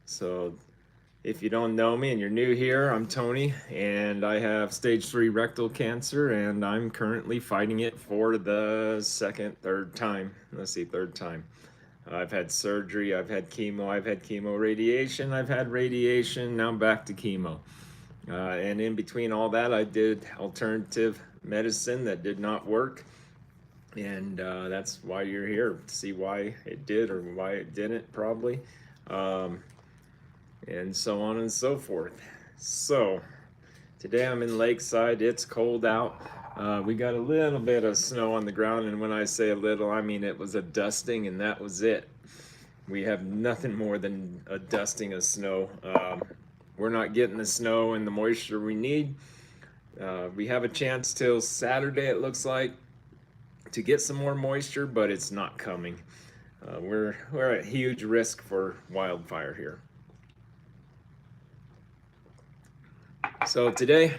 So if you don't know me and you're new here, I'm Tony, and I have stage 3 rectal cancer, and I'm currently fighting it for the third time. Let's see, third time. I've had surgery, I've had chemo radiation, I've had radiation, now I'm back to chemo. And in between all that, I did alternative medicine that did not work. And that's why you're here, to see why it did or why it didn't, probably. Um, and so on and so forth. So, today I'm in Lakeside. It's cold out. We got a little bit of snow on the ground, and when I say a little, I mean it was a dusting, and that was it. We have nothing more than a dusting of snow. We're not getting the snow and the moisture we need. We have a chance till Saturday, it looks like, to get some more moisture, but it's not coming. We're at huge risk for wildfire here. So today,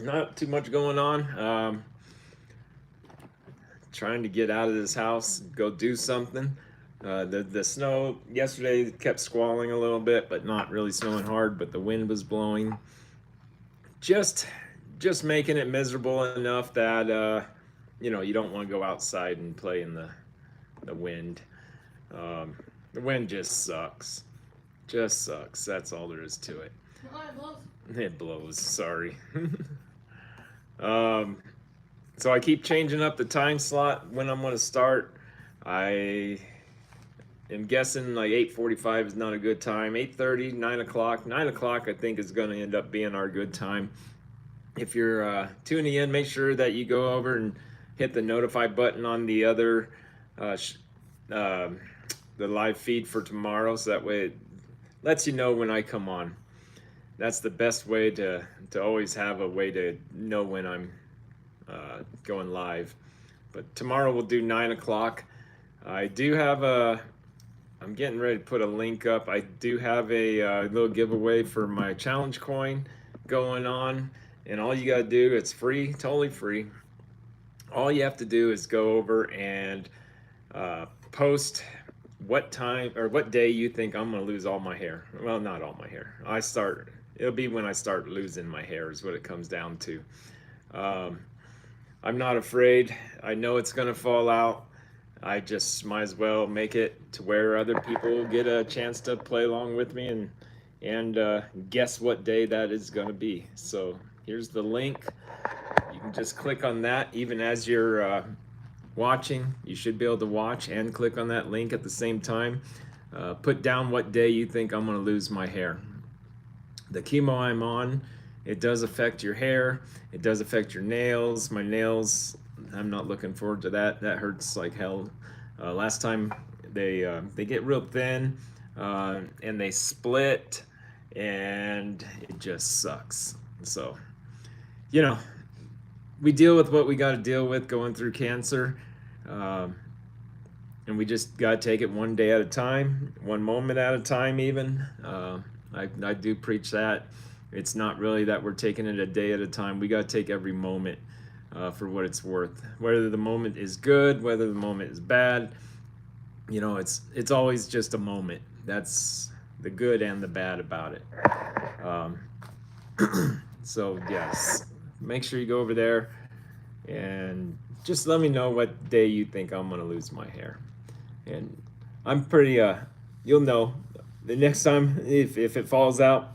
not too much going on. Trying to get out of this house, go do something. The snow yesterday kept squalling a little bit, but not really snowing hard. But the wind was blowing, just making it miserable enough that you don't want to go outside and play in the wind. The wind just sucks. Just sucks. That's all there is to it. It blows. Sorry. um, so I keep changing up the time slot when I'm going to start. I am guessing like 8:45 is not a good time. 8:30, 9 o'clock. 9 o'clock I think is going to end up being our good time. If you're tuning in, make sure that you go over and hit the notify button on the other the live feed for tomorrow, so that way it lets you know when I come on. That's the best way to always have a way to know when I'm going live. But tomorrow we'll do 9 o'clock. I do have I'm getting ready to put a link up. I do have a little giveaway for my challenge coin going on. And all you gotta do, it's free, totally free. All you have to do is go over and post what time or what day you think I'm gonna lose all my hair. Well, not all my hair. It'll be when I start losing my hair is what it comes down to. I'm not afraid. I know it's gonna fall out. I just might as well make it to where other people get a chance to play along with me and guess what day that is gonna be. So here's the link. You can just click on that. Even as you're watching, you should be able to watch and click on that link at the same time. Put down what day you think I'm going to lose my hair. The chemo I'm on, it does affect your hair. It does affect your nails. My nails, I'm not looking forward to that. That hurts like hell. Last time they get real thin and they split, and it just sucks. So, you know, we deal with what we got to deal with going through cancer, and we just got to take it one day at a time, one moment at a time. Even I do preach that. It's not really that we're taking it a day at a time. We got to take every moment for what it's worth. Whether the moment is good, whether the moment is bad, it's always just a moment. That's the good and the bad about it. Um, so yes, make sure you go over there and just let me know what day you think I'm gonna lose my hair. And I'm pretty you'll know the next time if it falls out,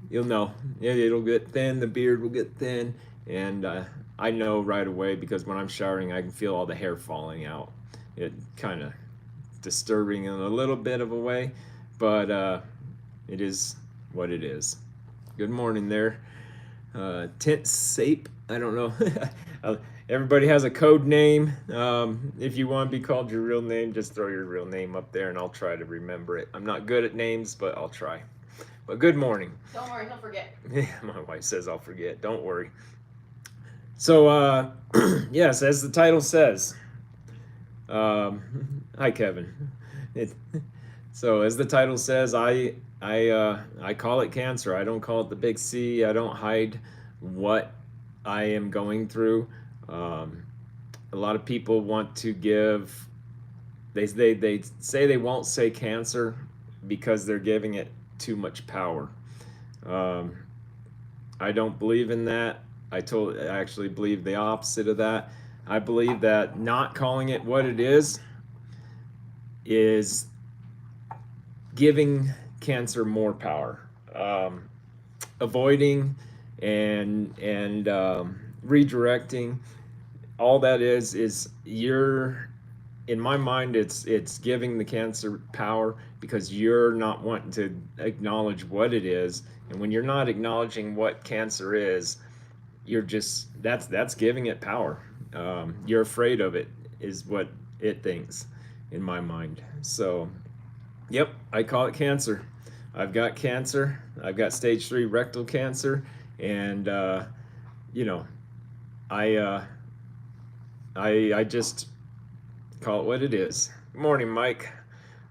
you'll know. It'll get thin, the beard will get thin, and I know right away because when I'm showering I can feel all the hair falling out. It kind of disturbing in a little bit of a way, but it is what it is. Good morning there. Tint Sape, I don't know. Everybody has a code name. If you want to be called your real name, just throw your real name up there and I'll try to remember it. I'm not good at names, but I'll try. But good morning. Don't worry, he'll forget. My wife says I'll forget. Don't worry. So, yes, as the title says, hi, Kevin. So, as the title says, I call it cancer. I don't call it the big C. I don't hide what I am going through. A lot of people want to give. They say they won't say cancer because they're giving it too much power. Um, I don't believe in that. I actually believe the opposite of that. I believe that not calling it what it is giving cancer more power. Avoiding and redirecting, all that is you're, in my mind, it's giving the cancer power because you're not wanting to acknowledge what it is. And when you're not acknowledging what cancer is, you're just, that's giving it power. You're afraid of it, is what it thinks, in my mind. So yep, I call it cancer. I've got cancer. I've got stage 3 rectal cancer, and you know, I uh, I just call it what it is. Good morning, Mike.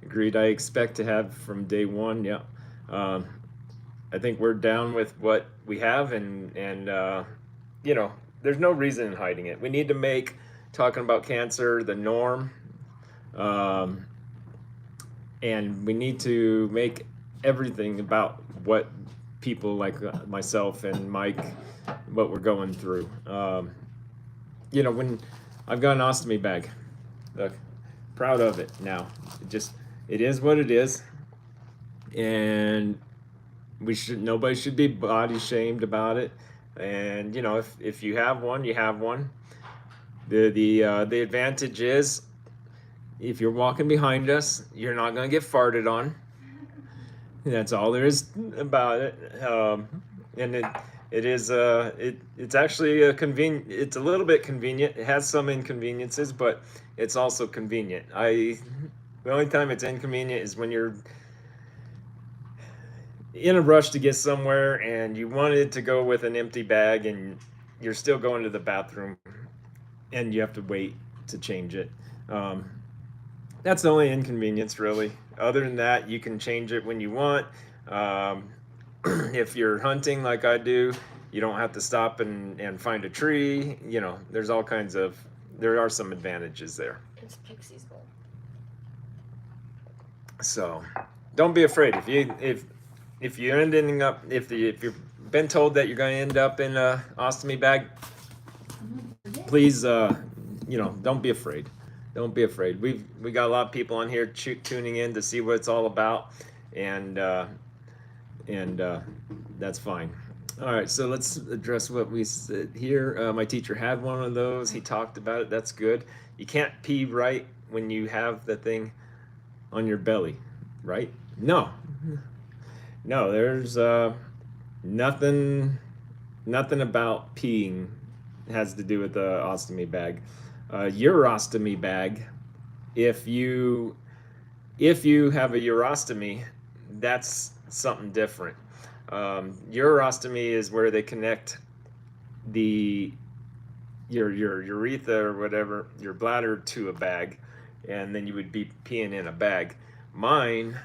Agreed. I expect to have from day one. Yeah. Um, I think we're down with what we have, and you know, there's no reason in hiding it. We need to make talking about cancer the norm, um, and we need to make everything about what people like myself and Mike, what we're going through. You know, when I've got an ostomy bag, look, proud of it now. It is what it is, and nobody should be body shamed about it. And you know, if you have one, you have one. The advantage is, if you're walking behind us, you're not going to get farted on. That's all there is about it. And it is it's actually a convenient. It's a little bit convenient. It has some inconveniences, but it's also convenient. The only time it's inconvenient is when you're in a rush to get somewhere and you wanted to go with an empty bag and you're still going to the bathroom and you have to wait to change it. Um, that's the only inconvenience, really. Other than that, you can change it when you want. Um, if you're hunting like I do, you don't have to stop and find a tree. You know, there are some advantages there. It's Pixie's bowl. So don't be afraid. If you're ending up, if you've been told that you're going to end up in a ostomy bag, please, you know, don't be afraid. Don't be afraid. We got a lot of people on here tuning in to see what it's all about, and that's fine. All right, so let's address what we said here. My teacher had one of those. He talked about it. That's good. You can't pee right when you have the thing on your belly, right? No, there's nothing about peeing has to do with the ostomy bag. Urostomy bag, if you have a urostomy, that's something different. Urostomy is where they connect your urethra or whatever, your bladder, to a bag, and then you would be peeing in a bag. Mine,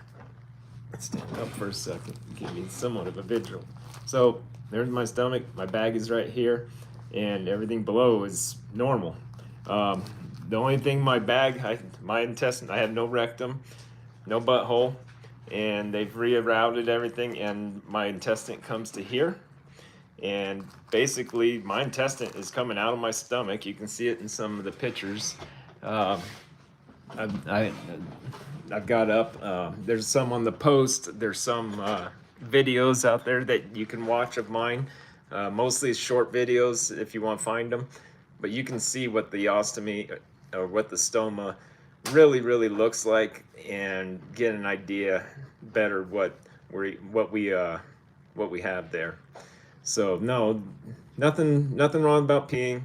let's stand up for a second, give me somewhat of a visual. So there's my stomach, my bag is right here, and everything below is normal. The only thing, my intestine, I have no rectum, no butthole, and they've rerouted everything, and my intestine comes to here. And basically, my intestine is coming out of my stomach. You can see it in some of the pictures. I've got up. There's some on the post. There's some videos out there that you can watch of mine. Mostly short videos if you want to find them. But you can see what the ostomy or what the stoma really looks like, and get an idea better what we have there. So no, nothing wrong about peeing.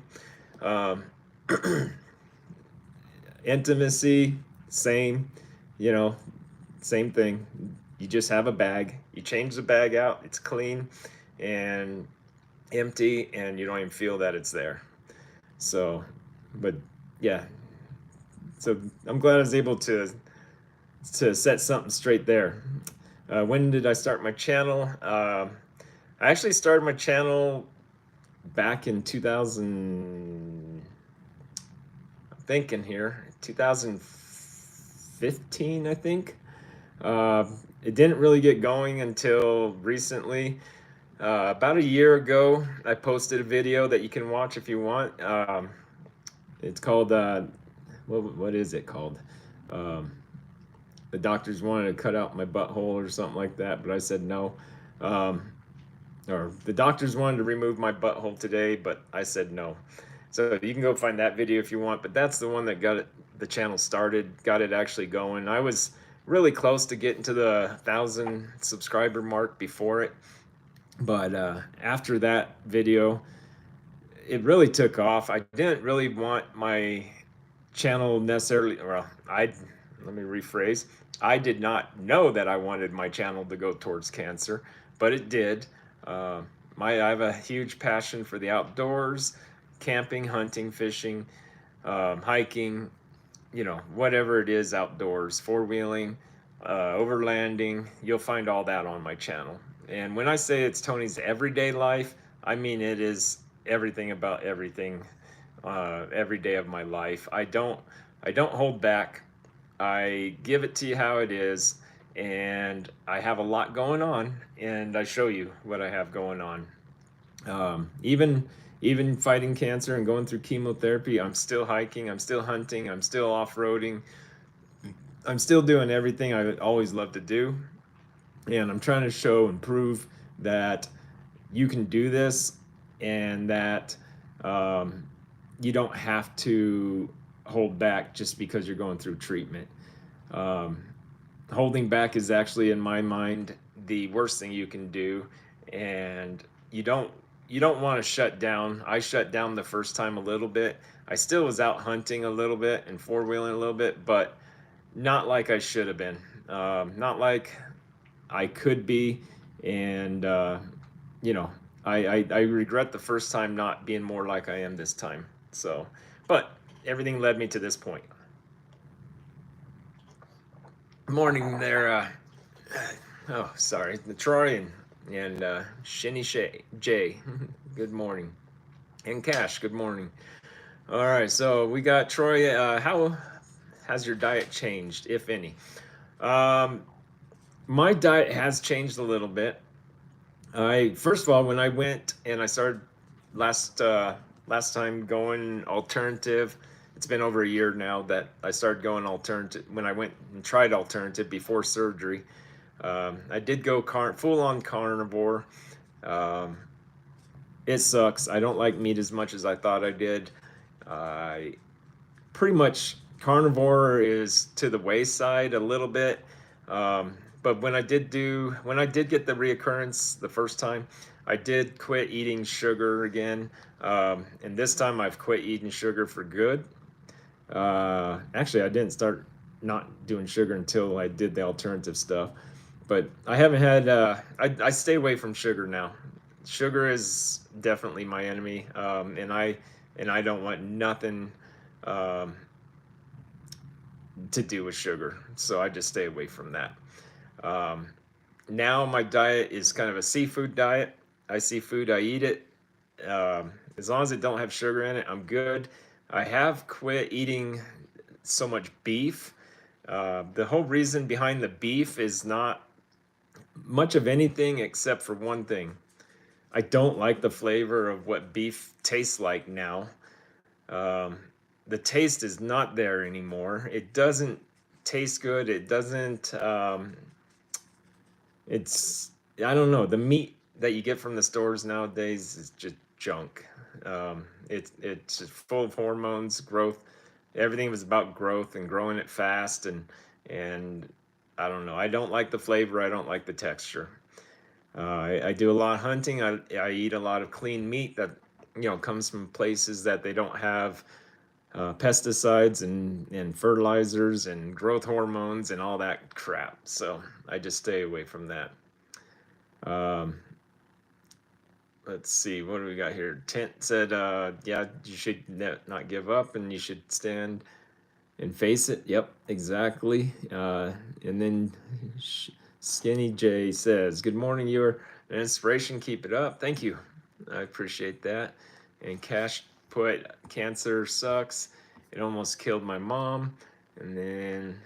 Intimacy, same, you know, same thing. You just have a bag. You change the bag out. It's clean and empty, and you don't even feel that it's there. So, but yeah. So I'm glad I was able to set something straight there. When did I start my channel? I actually started my channel back in 2000. I'm thinking here, 2015, I think. it didn't really get going until recently. About a year ago, I posted a video that you can watch if you want. It's called what is it called? Um, the doctors wanted to cut out my butthole or something like that, but I said no. Um, or the doctors wanted to remove my butthole today, but I said no. So you can go find that video if you want, but that's the one that got the channel started, got it actually going. I was really close to getting to the 1,000 subscriber mark before it, but after that video, it really took off. I didn't really want my channel necessarily, well, let me rephrase. I did not know that I wanted my channel to go towards cancer, but it did. Uh, I have a huge passion for the outdoors, camping, hunting, fishing, hiking, whatever it is outdoors, four wheeling, overlanding. You'll find all that on my channel. And when I say it's Tony's everyday life, I mean it is everything about everything, every day of my life. I don't hold back. I give it to you how it is, and I have a lot going on, and I show you what I have going on. Even fighting cancer and going through chemotherapy, I'm still hiking, I'm still hunting, I'm still off-roading, I'm still doing everything I always loved to do, and I'm trying to show and prove that you can do this, and that um, you don't have to hold back just because you're going through treatment. Um, Holding back is actually, in my mind, the worst thing you can do, and you don't you don't want to shut down. I shut down the first time a little bit. I still was out hunting a little bit and four wheeling a little bit, but not like I should have been. Not like I could be, and you know, I regret the first time not being more like I am this time. So, but everything led me to this point. Morning there, oh, sorry, the Troy and Shinny Shay Jay. Good morning, and Cash. Good morning. All right, so we got Troy. How has your diet changed, if any? Um, my diet has changed a little bit. I first of all, when I went and I started last time going alternative, it's been over a year now that I started going alternative. When I went and tried alternative before surgery, I did go full on carnivore. Um, it sucks. I don't like meat as much as I thought I did. I pretty much carnivore is to the wayside a little bit. But when I did get the reoccurrence the first time, I did quit eating sugar again. And this time I've quit eating sugar for good. Actually, I didn't start not doing sugar until I did the alternative stuff. But I haven't had, I stay away from sugar now. Sugar is definitely my enemy. And I don't want nothing um, to do with sugar. So I just stay away from that. Um, Now my diet is kind of a seafood diet. I see food, I eat it. As long as it don't have sugar in it, I'm good. I have quit eating so much beef. The whole reason behind the beef is not much of anything except for one thing. I don't like the flavor of what beef tastes like now. Um, the taste is not there anymore. It doesn't taste good. It doesn't. It's I don't know. The meat that you get from the stores nowadays is just junk. It's full of hormones, growth. Everything was about growth and growing it fast, and I don't know. I don't like the flavor. I don't like the texture. I do a lot of hunting. I eat a lot of clean meat that comes from places that they don't have pesticides and fertilizers and growth hormones and all that crap. So I just stay away from that. Um, let's see, what do we got here? Tent said, yeah, you should not give up and you should stand and face it. Yep, exactly. And then Skinny J says, good morning, you're an inspiration. Keep it up. Thank you. I appreciate that. And Cash put, cancer sucks. It almost killed my mom. And then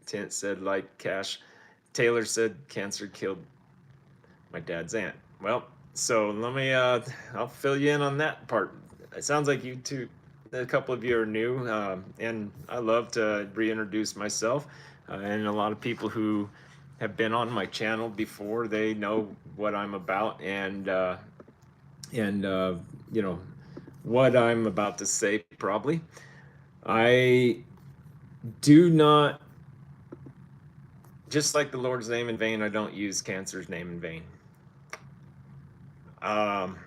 Tent said, like Cash, Taylor said cancer killed my dad's aunt. Well, so let me, I'll fill you in on that part. It sounds like you two, a couple of you are new, and I love to reintroduce myself. And a lot of people who have been on my channel before, they know what I'm about, and you know what I'm about to say probably. I do not, just like the Lord's name in vain, I don't use cancer's name in vain. Um,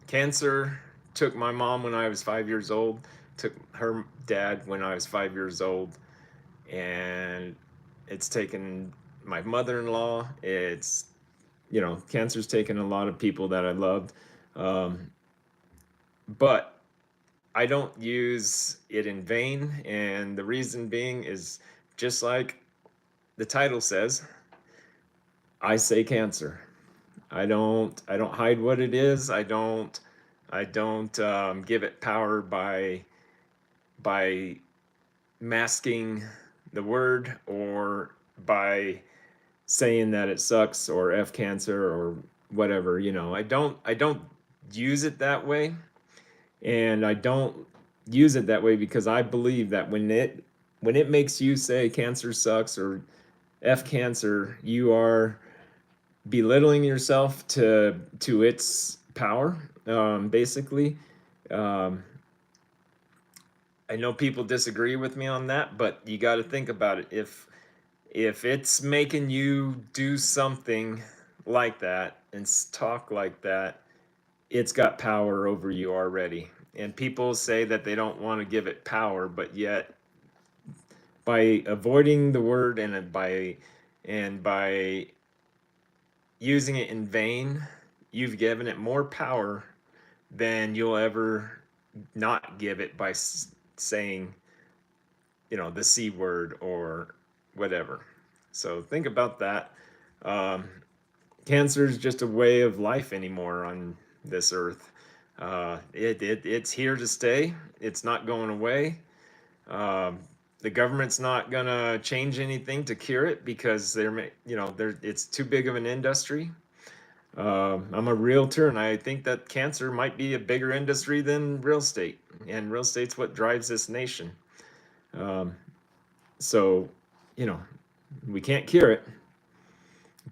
Cancer took my mom when I was 5 years old, took her dad when I was 5 years old, and it's taken my mother-in-law. It's, cancer's taken a lot of people that I loved. Um, but I don't use it in vain, and the reason being is just like the title says, I say cancer. I don't hide what it is. I don't give it power by masking the word, or by saying that it sucks, or F cancer, or whatever. I don't use it that way, and I don't use it that way because I believe that when it makes you say cancer sucks or F cancer, you are belittling yourself to its power. Basically, um, I know people disagree with me on that, but you got to think about it. If it's making you do something like that and talk like that, it's got power over you already. And people say that they don't want to give it power, but yet by avoiding the word, and by using it in vain, you've given it more power than you'll ever not give it by saying, the C word or whatever. So think about that. Um, Cancer is just a way of life anymore on this earth. It's here to stay. It's not going away. Um, the government's not gonna change anything to cure it because it's too big of an industry. I'm a realtor, and I think that cancer might be a bigger industry than real estate, and real estate's what drives this nation. Um, so, you know, we can't cure it,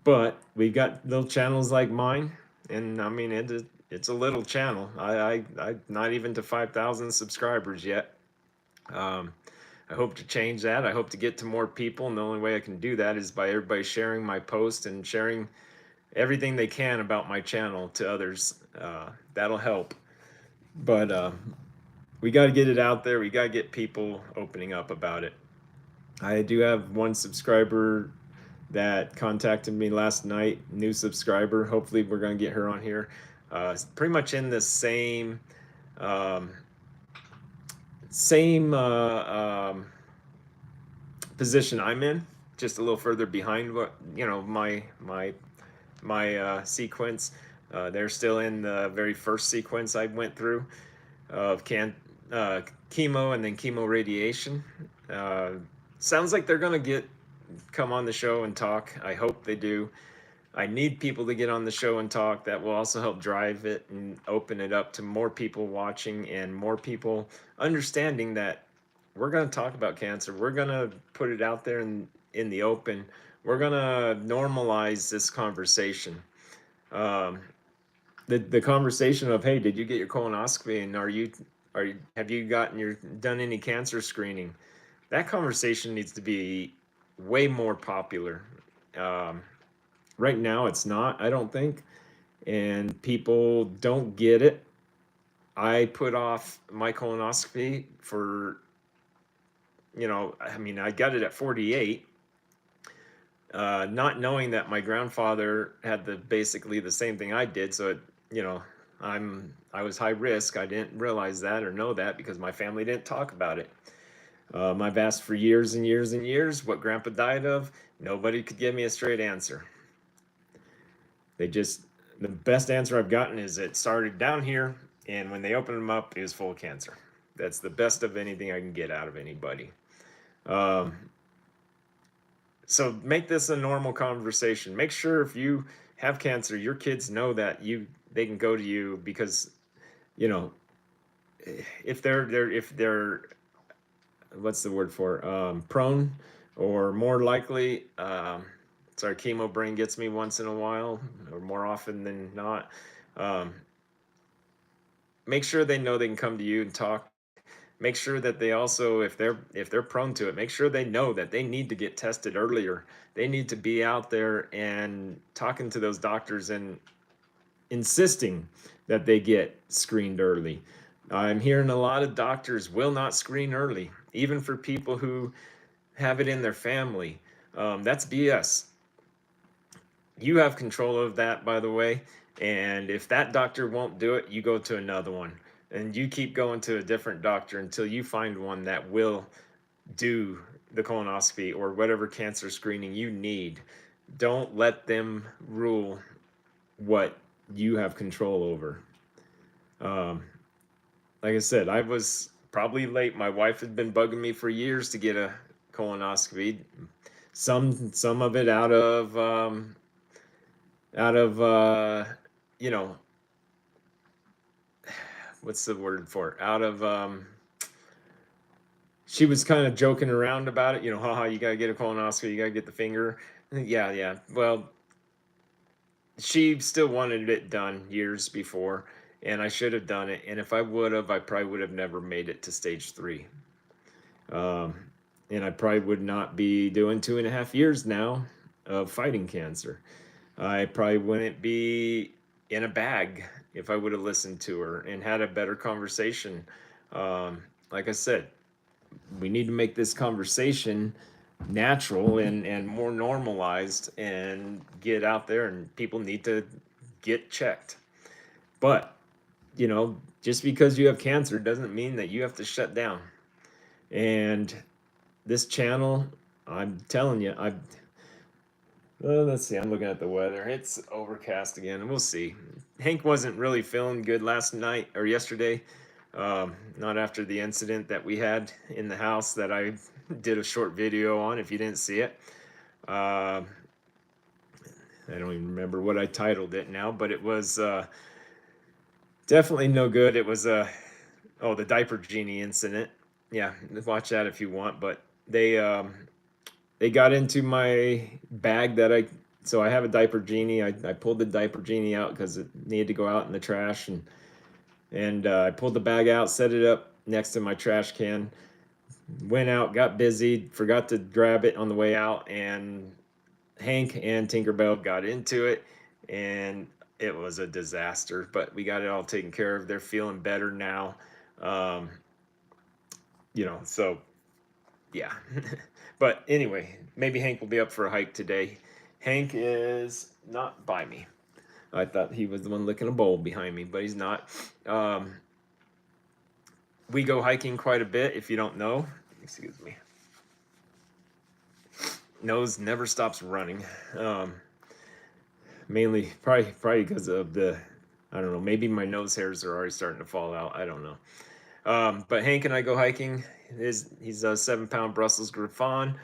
but we've got little channels like mine, and I mean, it's a little channel. I not even to 5,000 subscribers yet. Um, I hope to change that. I hope to get to more people, and the only way I can do that is by everybody sharing my post and sharing everything they can about my channel to others. That'll help. But we got to get it out there. We got to get people opening up about it. I do have one subscriber that contacted me last night, new subscriber. Hopefully, we're going to get her on here. Pretty much in the um, same position I'm in, just a little further behind what my sequence. They're still in the very first sequence I went through of chemo and then chemo radiation. Uh, Sounds like they're gonna come on the show and talk. I hope they do. I need people to get on the show and talk. That will also help drive it and open it up to more people watching and more people understanding that we're going to talk about cancer. We're going to put it out there in the open. We're going to normalize this conversation. Um, the conversation of, hey, did you get your colonoscopy, and have you done any cancer screening? That conversation needs to be way more popular. Um, right now, it's not, I don't think, and people don't get it. I put off my colonoscopy for, I mean, I got it at 48, not knowing that my grandfather had basically the same thing I did. So, I was high risk. I didn't realize that or know that because my family didn't talk about it. I've asked for years and years and years what grandpa died of. Nobody could give me a straight answer. The best answer I've gotten is it started down here, and when they opened him up, it was full of cancer. That's the best of anything I can get out of anybody. Um, So make this a normal conversation. Make sure if you have cancer, your kids know that they can go to you because, you know, if they're what's the word for prone or more likely. Sorry, chemo brain gets me once in a while or more often than not. Um, make sure they know they can come to you and talk. Make sure that they also, if they're prone to it, make sure they know that they need to get tested earlier. They need to be out there and talking to those doctors and insisting that they get screened early. I'm hearing a lot of doctors will not screen early, even for people who have it in their family. That's BS. You have control of that, by the way. And if that doctor won't do it, you go to another one. And you keep going to a different doctor until you find one that will do the colonoscopy or whatever cancer screening you need. Don't let them rule what you have control over. Um, like I said, I was probably late. My wife had been bugging me for years to get a colonoscopy. Some of it out of you know, what's the word for it? Out of she was kind of joking around about it, haha, you gotta get a colonoscopy, you gotta get the finger. Yeah, yeah. Well, she still wanted it done years before, and I should have done it. And if I would have, I probably would have never made it to stage 3. Um, and I probably would not be doing 2.5 years now of fighting cancer. I probably wouldn't be in a bag if I would have listened to her and had a better conversation. Like I said, we need to make this conversation natural and more normalized and get out there, and people need to get checked. But, just because you have cancer doesn't mean that you have to shut down. And this channel, I'm telling you, let's see, I'm looking at the weather. It's overcast again, and we'll see. Hank wasn't really feeling good last night or yesterday. Not after the incident that we had in the house that I did a short video on, if you didn't see it. Uh, I don't even remember what I titled it now, but it was definitely no good. It was the diaper genie incident. Yeah, watch that if you want. But they got into my bag so I have a diaper genie. I pulled the diaper genie out because it needed to go out in the trash, and I pulled the bag out, set it up next to my trash can, went out, got busy, forgot to grab it on the way out, and Hank and Tinkerbell got into it, and it was a disaster. But we got it all taken care of. They're feeling better now. Um, so yeah. But anyway, maybe Hank will be up for a hike today. Hank is not by me. I thought he was the one licking a bowl behind me, but he's not. We go hiking quite a bit, if you don't know. Excuse me. Nose never stops running. Mainly, probably because of I don't know, maybe my nose hairs are already starting to fall out. I don't know. But Hank and I go hiking. He's a 7-pound Brussels Griffon.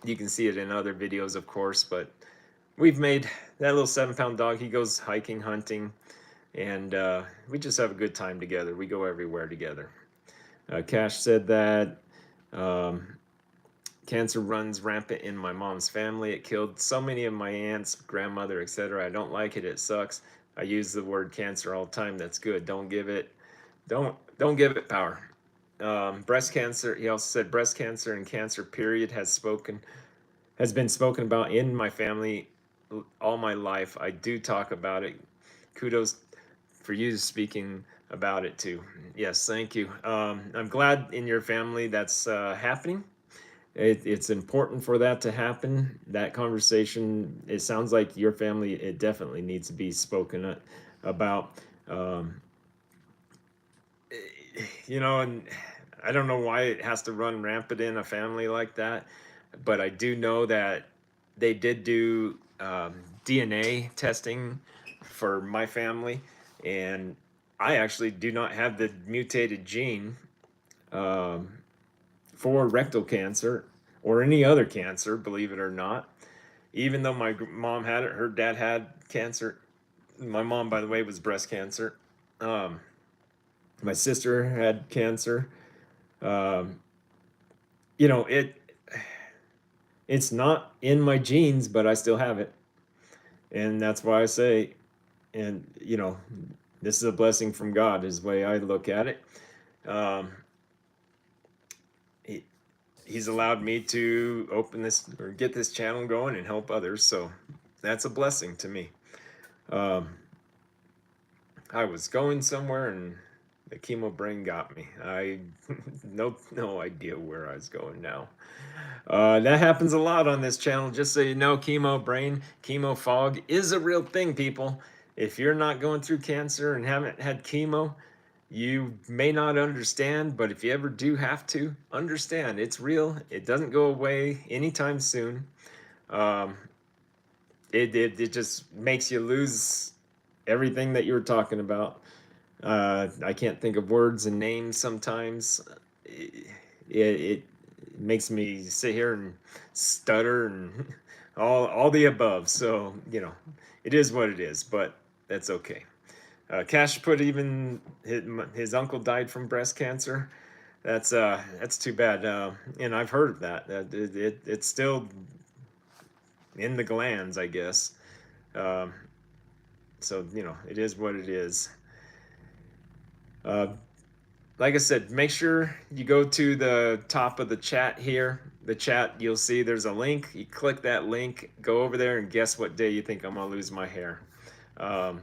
You can see it in other videos, of course, but we've made that little 7-pound dog. He goes hiking, hunting, and we just have a good time together. We go everywhere together. Cash said that cancer runs rampant in my mom's family. It killed so many of my aunts, grandmother, etc. I don't like it. It sucks. I use the word cancer all the time. That's good. Don't give it power. Breast cancer. He also said breast cancer and cancer period has been spoken about in my family all my life. I do talk about it. Kudos for you speaking about it too. Yes, thank you. I'm glad in your family that's happening. It's important for that to happen. That conversation, it sounds like your family, it definitely needs to be spoken about. Um, and I don't know why it has to run rampant in a family like that, but I do know that they did do DNA testing for my family, and I actually do not have the mutated gene um, for rectal cancer or any other cancer, believe it or not. Even though my mom had it, her dad had cancer. My mom, by the way, was breast cancer. Um, my sister had cancer. Um, you know, it's not in my genes, but I still have it. And that's why I say, and this is a blessing from God, is the way I look at it. Um, he, he's allowed me to open this or get this channel going and help others. So that's a blessing to me. Um, I was going somewhere and the chemo brain got me. I no idea where I was going now. That happens a lot on this channel. Just so you know, chemo brain, chemo fog is a real thing, people. If you're not going through cancer and haven't had chemo, you may not understand, but if you ever do have to, understand it's real. It doesn't go away anytime soon. Um, it just makes you lose everything that you were talking about. I can't think of words and names sometimes. It makes me sit here and stutter and all the above. So it is what it is, but that's okay. Cash put even his uncle died from breast cancer. That's too bad. And I've heard of that. It's still in the glands, I guess. Um, so it is what it is. Uh, like I said, make sure you go to the top of the chat here. The chat, you'll see there's a link. You click that link, go over there, and guess what day you think I'm gonna lose my hair. Um,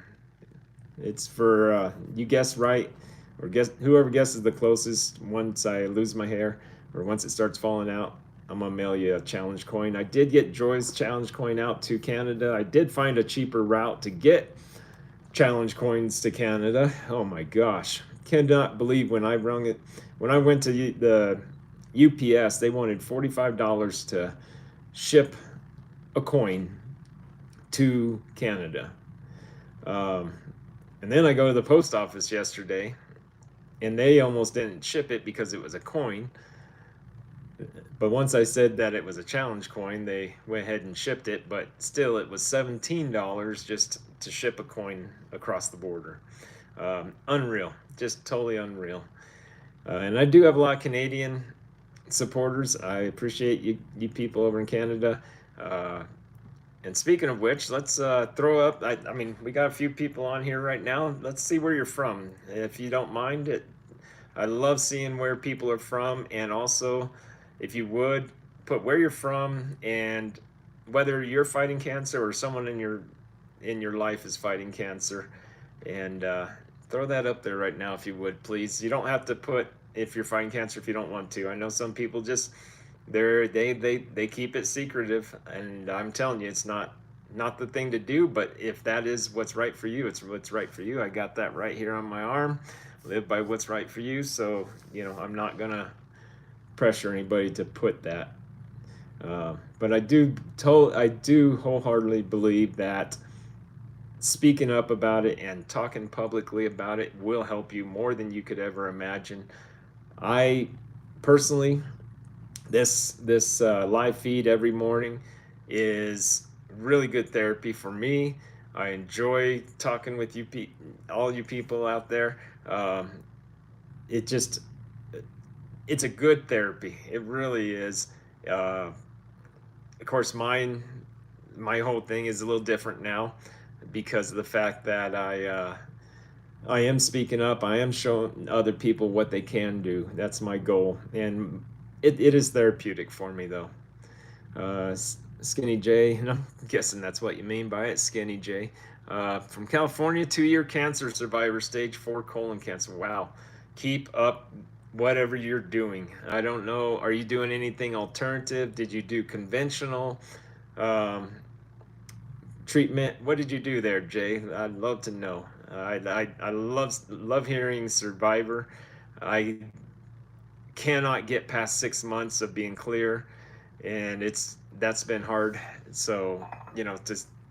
it's for you guess right, or guess whoever guesses the closest. Once I lose my hair, or once it starts falling out, I'm gonna mail you a challenge coin. I did get Joy's challenge coin out to Canada. I did find a cheaper route to get challenge coins to Canada. Oh my gosh. Cannot believe when I rung it. When I went to the UPS, they wanted $45 to ship a coin to Canada. And then I go to the post office yesterday, and they almost didn't ship it because it was a coin. But once I said that it was a challenge coin, they went ahead and shipped it, but still it was $17 just to ship a coin across the border. Unreal, just totally unreal. And I do have a lot of Canadian supporters. I appreciate you people over in Canada. And speaking of which, let's throw up. I mean, we got a few people on here right now. Let's see where you're from, if you don't mind it. I love seeing where people are from, and also, if you would, put where you're from and whether you're fighting cancer or someone in your life is fighting cancer, and throw that up there right now if you would, please. You don't have to put if you're fighting cancer if you don't want to. I know some people just they keep it secretive, and I'm telling you, it's not the thing to do. But if that is what's right for you, it's what's right for you. I got that right here on my arm. Live by what's right for you. So I'm not gonna pressure anybody to put that. But I do wholeheartedly believe that speaking up about it and talking publicly about it will help you more than you could ever imagine. I personally, this live feed every morning is really good therapy for me. I enjoy talking with you, all you people out there. It just, it's a good therapy. It really is. Of course, my whole thing is a little different now because of the fact that I am speaking up. I am showing other people what they can do. That's my goal, and it is therapeutic for me, though. Skinny J, and I'm guessing that's what you mean by it, Skinny J. From California, 2-year cancer survivor, stage 4 colon cancer. Wow. Keep up whatever you're doing. I don't know. Are you doing anything alternative? Did you do conventional treatment? What did you do there, Jay? I'd love to know. I love hearing survivor. I cannot get past 6 months of being clear, and that's been hard. So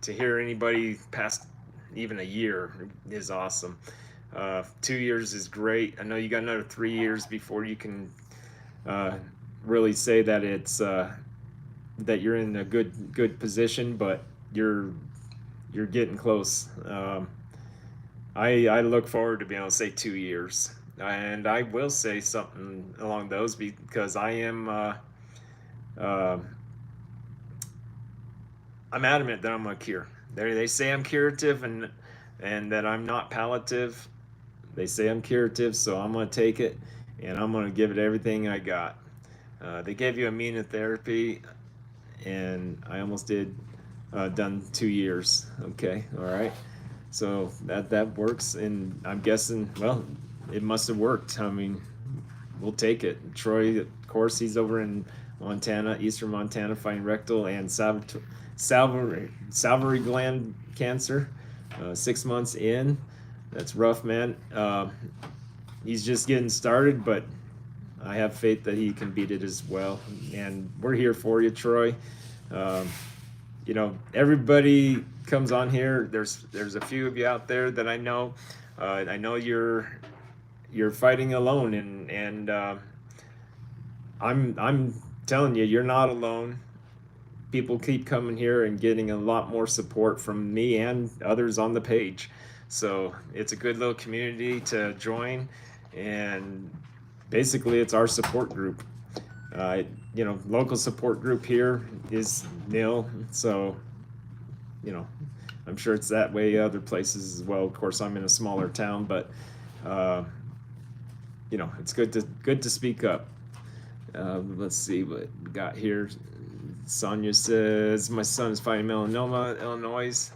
to hear anybody past even a year is awesome. 2 years is great. I know you got another 3 years before you can really say that it's that you're in a good position, but you're getting close. I look forward to being able to say 2 years, and I will say something along those because uh, I'm adamant that I'm gonna cure. They say I'm curative and that I'm not palliative. They say I'm curative, so I'm gonna take it and I'm gonna give it everything I got. They gave you immunotherapy, and I almost did done 2 years. Okay, all right. So that works, and I'm guessing. Well, it must have worked. I mean, we'll take it. Troy, of course, he's over in Montana, eastern Montana, fighting rectal and salivary gland cancer. 6 months in. That's rough, man. He's just getting started, but I have faith that he can beat it as well. And we're here for you, Troy. Um, everybody comes on here. There's a few of you out there that I know. I know you're fighting alone, and I'm telling you, you're not alone. People keep coming here and getting a lot more support from me and others on the page. So it's a good little community to join, and basically it's our support group. Local support group here is nil, so I'm sure it's that way other places as well. Of course, I'm in a smaller town, but it's good to speak up. Let's see what we got here. Sonia says my son is fighting melanoma, Illinois.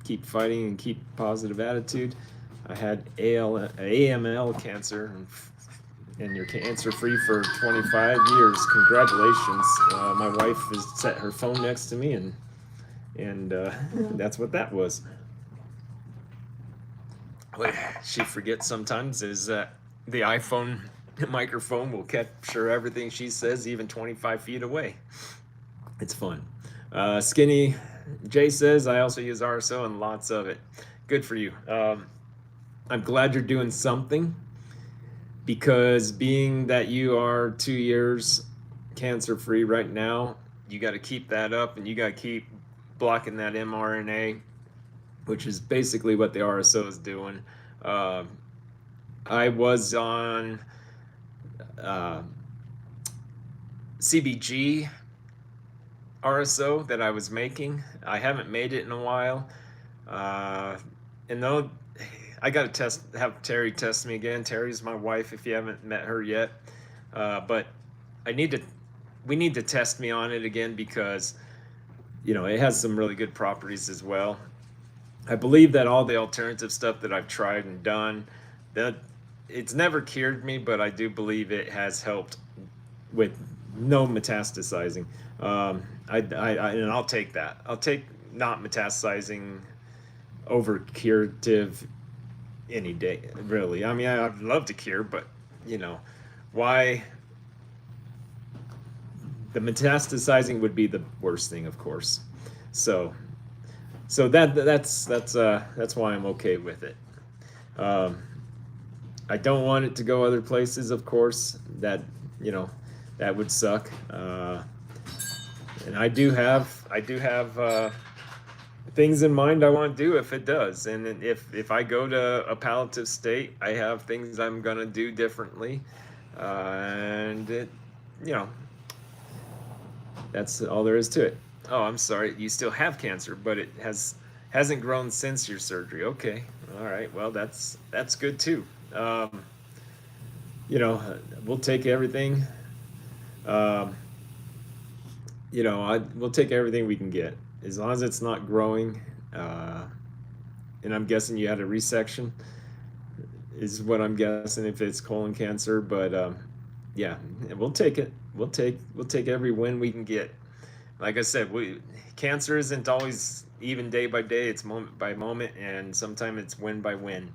Keep fighting and keep positive attitude. I had AML cancer, and you're cancer free for 25 years. Congratulations. My wife has set her phone next to me, and that's what that was. What she forgets sometimes is that the iPhone microphone will capture everything she says, even 25 feet away. It's fun. Skinny Jay says, I also use RSO and lots of it. Good for you. I'm glad you're doing something, because being that you are 2 years cancer free right now, you got to keep that up, and you got to keep blocking that mRNA, which is basically what the RSO is doing. I was on CBG RSO that I was making. I haven't made it in a while. And though I got to have Terry test me again. Terry's my wife, if you haven't met her yet. But we need to test me on it again, because it has some really good properties as well. I believe that all the alternative stuff that I've tried and done, that it's never cured me, but I do believe it has helped with no metastasizing. And I'll take that. I'll take not metastasizing over curative any day, really. I mean, I'd love to cure, but why? The metastasizing would be the worst thing, of course. So that's why I'm okay with it. I don't want it to go other places, of course. That would suck. And I do have things in mind I want to do if it does. And if I go to a palliative state, I have things I'm gonna do differently. And that's all there is to it. Oh, I'm sorry. You still have cancer, but it hasn't grown since your surgery. Okay. All right. Well, that's good too. We'll take everything. We'll take everything we can get, as long as it's not growing. And I'm guessing you had a resection, is what I'm guessing, if it's colon cancer. But yeah, we'll take it. We'll take every win we can get. Like I said, cancer isn't always even day by day. It's moment by moment, and sometimes it's win by win.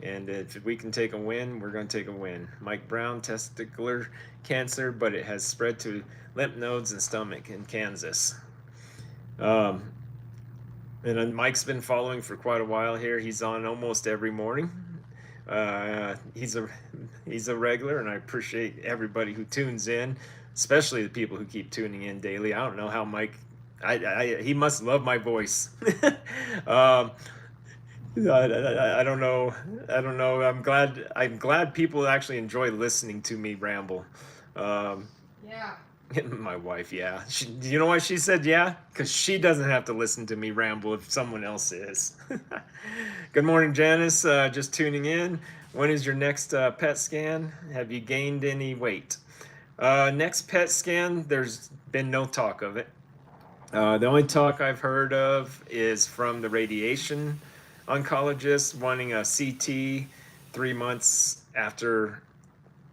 And if we can take a win, we're going to take a win. Mike Brown, testicular cancer, but it has spread to lymph nodes and stomach in Kansas. And then Mike's been following for quite a while here. He's on almost every morning. He's a regular, and I appreciate everybody who tunes in, especially the people who keep tuning in daily. I don't know how Mike. He must love my voice. um, I don't know. I don't know. I'm glad people actually enjoy listening to me ramble. Um, Yeah. my wife, yeah. You know why she said yeah? Because she doesn't have to listen to me ramble if someone else is. Good morning, Janice. Just tuning in. When is your next PET scan? Have you gained any weight? Next PET scan, there's been no talk of it. The only talk I've heard of is from the radiation oncologist wanting a CT 3 months after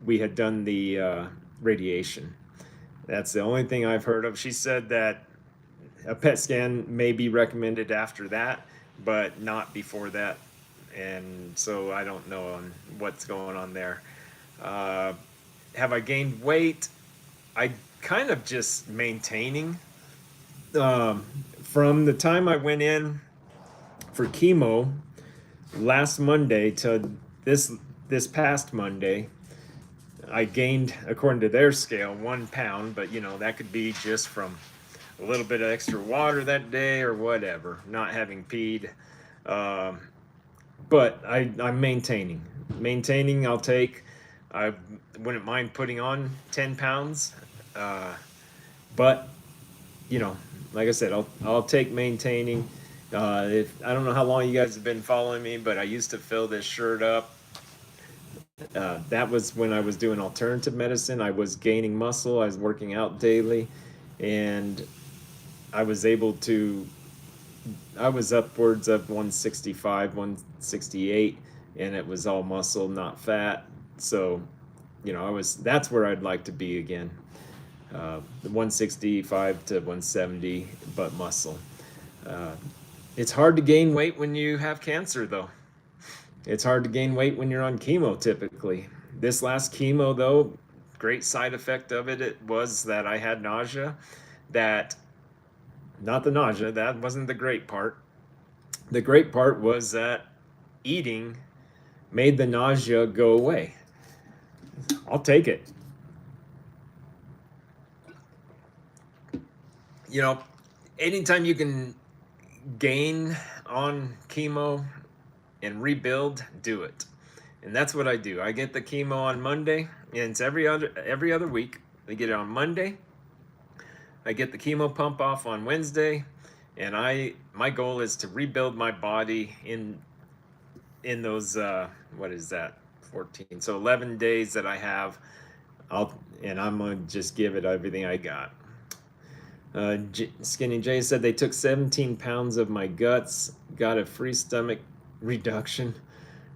we had done the radiation. That's the only thing I've heard of. She said that a PET scan may be recommended after that, but not before that. And so I don't know on what's going on there. Uh, have I gained weight? I kind of just maintaining. Um, from the time I went in for chemo last Monday to this this past Monday, I gained, according to their scale, 1 pound. But that could be just from a little bit of extra water that day or whatever, not having peed. Um, but I'm maintaining. Maintaining, I'll take. I wouldn't mind putting on 10 pounds. Uh, but, you know, like I said, I'll take maintaining. If I don't know how long you guys have been following me, but I used to fill this shirt up. That was when I was doing alternative medicine. I was gaining muscle. I was working out daily, and I was able to. I was upwards of 165, 168, and it was all muscle, not fat. So, I was. That's where I'd like to be again. The 165 to 170, but muscle. Uh, it's hard to gain weight when you have cancer, though. It's hard to gain weight when you're on chemo typically. This last chemo, though, great side effect of it was that I had nausea. That, not the nausea, that wasn't the great part. The great part was that eating made the nausea go away. I'll take it. You know, anytime you can gain on chemo and rebuild, do it. And that's what I do. I get the chemo on Monday, and it's every other week. I get it on Monday. I get the chemo pump off on Wednesday, and my goal is to rebuild my body in those what is that, 14, so 11 days that I have. I'm gonna just give it everything I got. Skinny J said they took 17 pounds of my guts, got a free stomach reduction,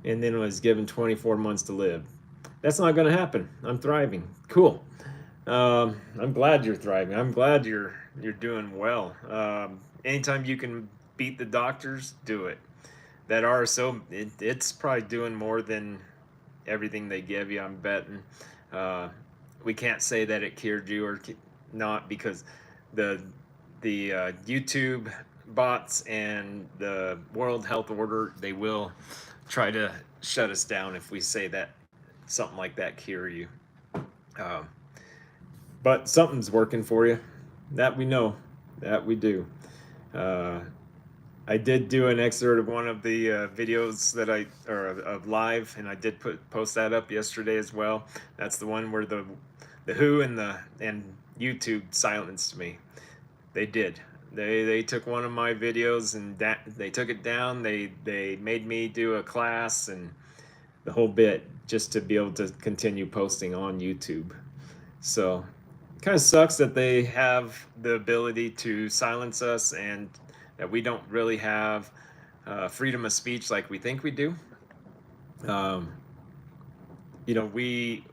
and then was given 24 months to live. That's not going to happen. I'm thriving. Cool. I'm glad you're thriving. I'm glad you're doing well. Anytime you can beat the doctors, do it. That RSO, it's probably doing more than everything they give you. I'm betting. Uh, we can't say that it cured you or not, because the YouTube bots and the World Health Order, they will try to shut us down if we say that something like that cure you. Um, but something's working for you. That we know. That we do. Uh, I did do an excerpt of one of the videos that of live, and I did post that up yesterday as well. That's the one where the WHO and YouTube silenced me. They did. They took one of my videos and they took it down. They made me do a class and the whole bit just to be able to continue posting on YouTube. So it kind of sucks that they have the ability to silence us and that we don't really have freedom of speech like we think we do. Um, we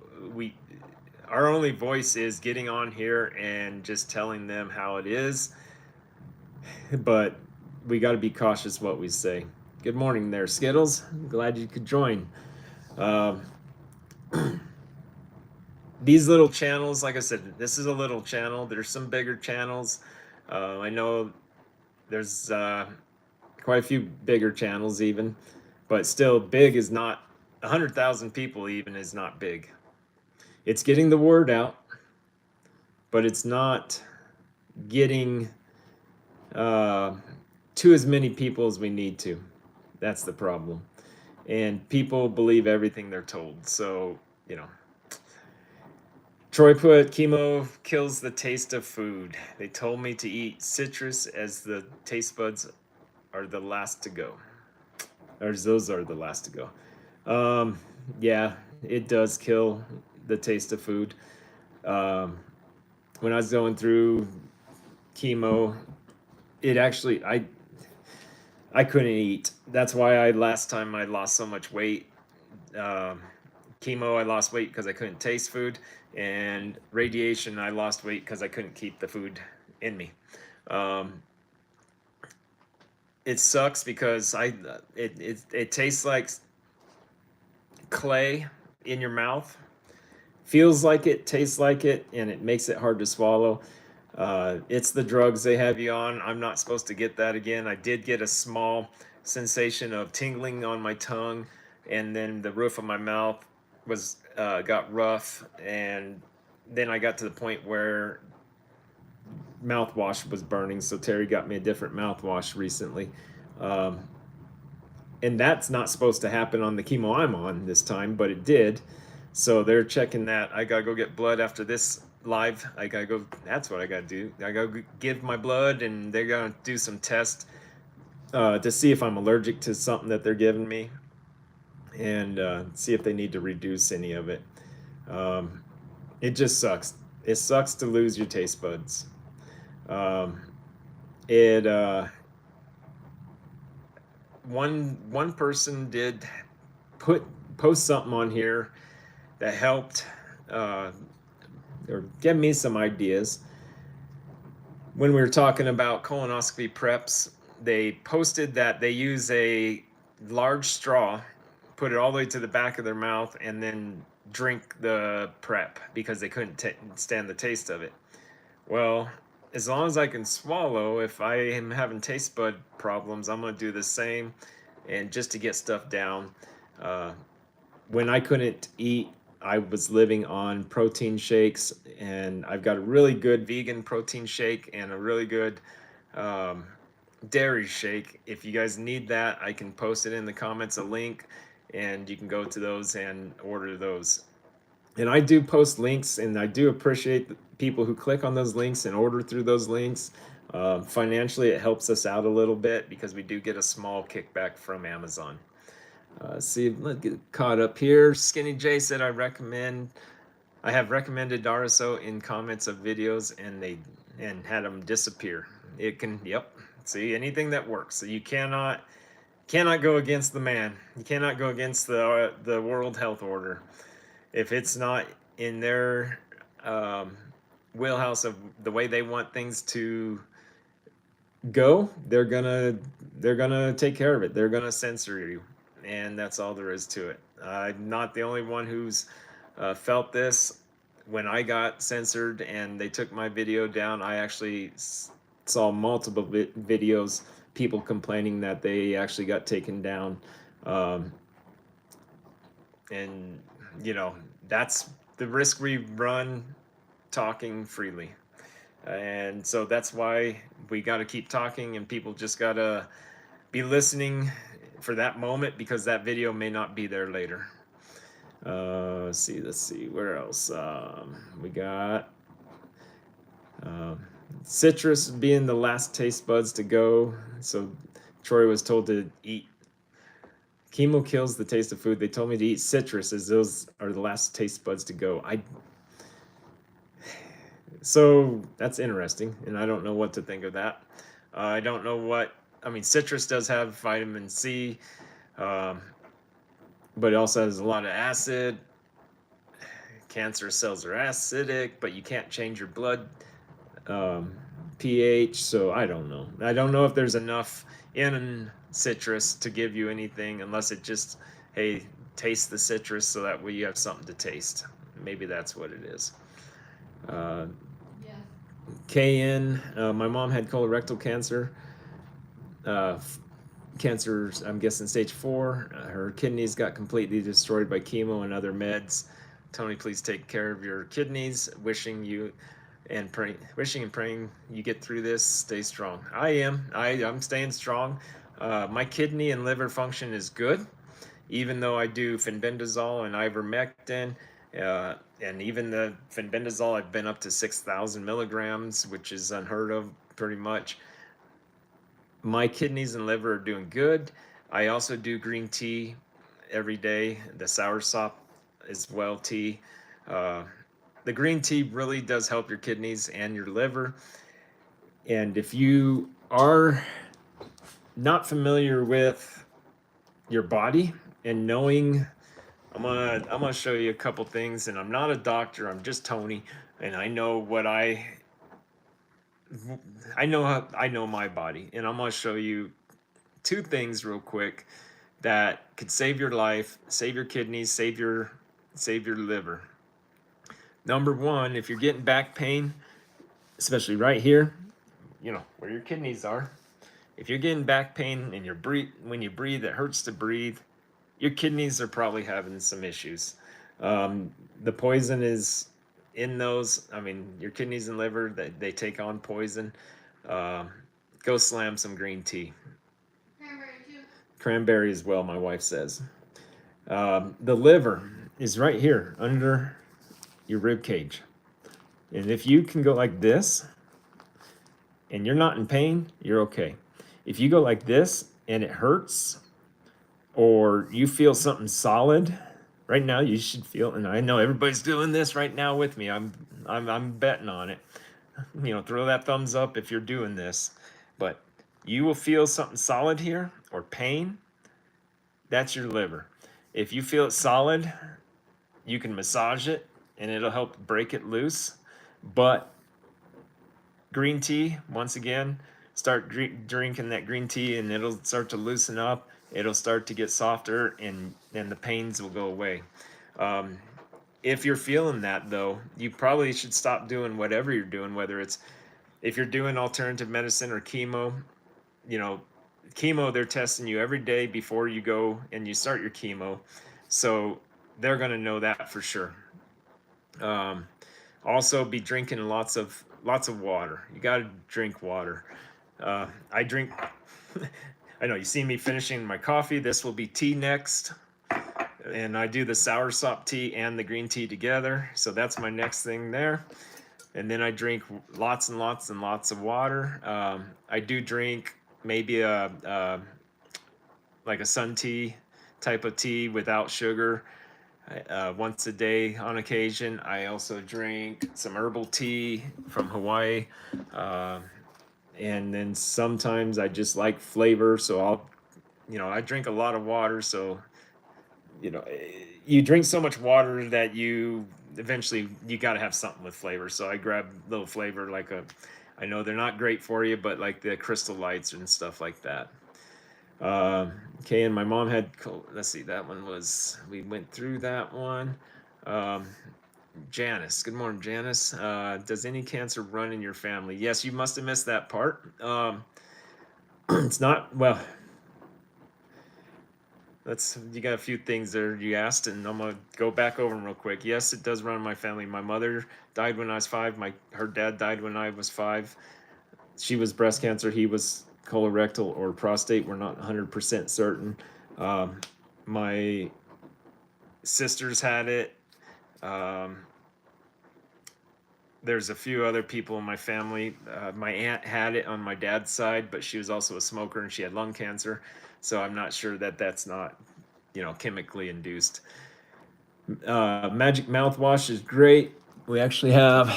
our only voice is getting on here and just telling them how it is, but we got to be cautious what we say. Good morning there, Skittles. Glad you could join. Um, these little channels, like I said, this is a little channel. There's some bigger channels. I know there's quite a few bigger channels even, but still, big is not 100,000 people even is not big. It's getting the word out, but it's not getting uh, to as many people as we need to. That's the problem. And people believe everything they're told. So, you know, Troy put chemo kills the taste of food. They told me to eat citrus as the taste buds are the last to go. Or those are the last to go. Yeah, it does kill the taste of food. Um, when I was going through chemo, it actually I couldn't eat. That's why I last time I lost so much weight. Um, Chemo, I lost weight because I couldn't taste food, and radiation, I lost weight because I couldn't keep the food in me. Um, it sucks because it tastes like clay in your mouth, feels like it, tastes like it, and it makes it hard to swallow. It's the drugs they have you on. I'm not supposed to get that again. I did get a small sensation of tingling on my tongue, and then the roof of my mouth was got rough, and then I got to the point where mouthwash was burning. So Terry got me a different mouthwash recently. Um, and that's not supposed to happen on the chemo I'm on this time, but it did. So they're checking that. I gotta go get blood after this live. I gotta go. That's what I gotta do. I gotta give my blood, and they're gonna do some tests to see if I'm allergic to something that they're giving me, and see if they need to reduce any of it. Um, it just sucks. It sucks to lose your taste buds. Um, it one person did put post something on here that helped uh, or give me some ideas. When we were talking about colonoscopy preps, they posted that they use a large straw, put it all the way to the back of their mouth, and then drink the prep because they couldn't stand the taste of it. Well, as long as I can swallow, if I am having taste bud problems, I'm going to do the same, and just to get stuff down. Uh, when I couldn't eat, I was living on protein shakes, and I've got a really good vegan protein shake and a really good um, dairy shake. If you guys need that, I can post it in the comments, a link, and you can go to those and order those. And I do post links, and I do appreciate the people who click on those links and order through those links. Financially, it helps us out a little bit because we do get a small kickback from Amazon. See, let's get caught up here. Skinny J said I have recommended RSO in comments of videos, and had them disappear. It can, yep. See, anything that works. So you cannot go against the man. You cannot go against the World Health Order. If it's not in their um, wheelhouse of the way they want things to go, they're gonna take care of it. They're gonna censor you, and that's all there is to it. I'm not the only one who's felt this. When I got censored and they took my video down, I actually saw multiple videos, people complaining that they actually got taken down. Um, and you know, that's the risk we run talking freely. And so that's why we got to keep talking, and people just got to be listening for that moment, because that video may not be there later. Let's see, where else? We got citrus being the last taste buds to go. So Troy was told to eat. Chemo kills the taste of food. They told me to eat citrus as those are the last taste buds to go. So that's interesting, and I don't know what to think of that. I don't know what, I mean, citrus does have vitamin C, um, but it also has a lot of acid. Cancer cells are acidic, but you can't change your blood um, pH, so I don't know. I don't know if there's enough in citrus to give you anything, unless it just, hey, taste the citrus so that way you have something to taste. Maybe that's what it is. KN, my mom had colorectal cancer. cancer, I'm guessing stage 4. Her kidneys got completely destroyed by chemo and other meds. Tony, please take care of your kidneys. Wishing and praying you get through this. Stay strong. I'm staying strong. My kidney and liver function is good, even though I do fenbendazole and ivermectin. And even the fenbendazole, I've been up to 6,000 milligrams, which is unheard of pretty much. My kidneys and liver are doing good. I also do green tea every day, the soursop as well tea. The green tea really does help your kidneys and your liver. And if you are not familiar with your body and knowing, I'm gonna show you a couple things. And I'm not a doctor, I'm just Tony, and I know what I know my body, and I'm gonna show you 2 things real quick that could save your life, save your kidneys, save your liver. Number 1, if you're getting back pain, especially right here, where your kidneys are. If you're getting back pain and when you breathe, it hurts to breathe, your kidneys are probably having some issues. The poison is in those. I mean, your kidneys and liver, they take on poison. Go slam some green tea. Cranberry too. Cranberry as well, my wife says. The liver is right here under your rib cage. And if you can go like this and you're not in pain, you're okay. If you go like this and it hurts, or you feel something solid, right now you should feel, and I know everybody's doing this right now with me. I'm betting on it. Throw that thumbs up if you're doing this. But you will feel something solid here or pain. That's your liver. If you feel it solid, you can massage it and it'll help break it loose. But green tea, once again, start drinking that green tea and it'll start to loosen up. It'll start to get softer and the pains will go away. If you're feeling that though, you probably should stop doing whatever you're doing, whether it's, if you're doing alternative medicine or chemo. Chemo, they're testing you every day before you go and you start your chemo. So they're going to know that for sure. Also be drinking lots of water. You got to drink water. I drink, I know you see me finishing my coffee. This will be tea next. And I do the soursop tea and the green tea together. So that's my next thing there. And then I drink lots and lots and lots of water. I do drink maybe like a sun tea type of tea without sugar once a day on occasion. I also drink some herbal tea from Hawaii. And then sometimes I just like flavor. So I drink a lot of water. So, you drink so much water that eventually you got to have something with flavor. So I grab a little flavor, I know they're not great for you, but like the Crystal Lights and stuff like that. Okay, and my mom had, let's see, we went through that one. Janice, good morning, Janice. Does any cancer run in your family? Yes, you must have missed that part. It's not, well, you got a few things there you asked, and I'm gonna go back over them real quick. Yes, it does run in my family. My mother died when I was 5. Her dad died when I was 5. She was breast cancer. He was colorectal or prostate. We're not 100% certain. My sisters had it. There's a few other people in my family. My aunt had it on my dad's side, but she was also a smoker and she had lung cancer. So I'm not sure that that's not, chemically induced. Magic mouthwash is great. We actually have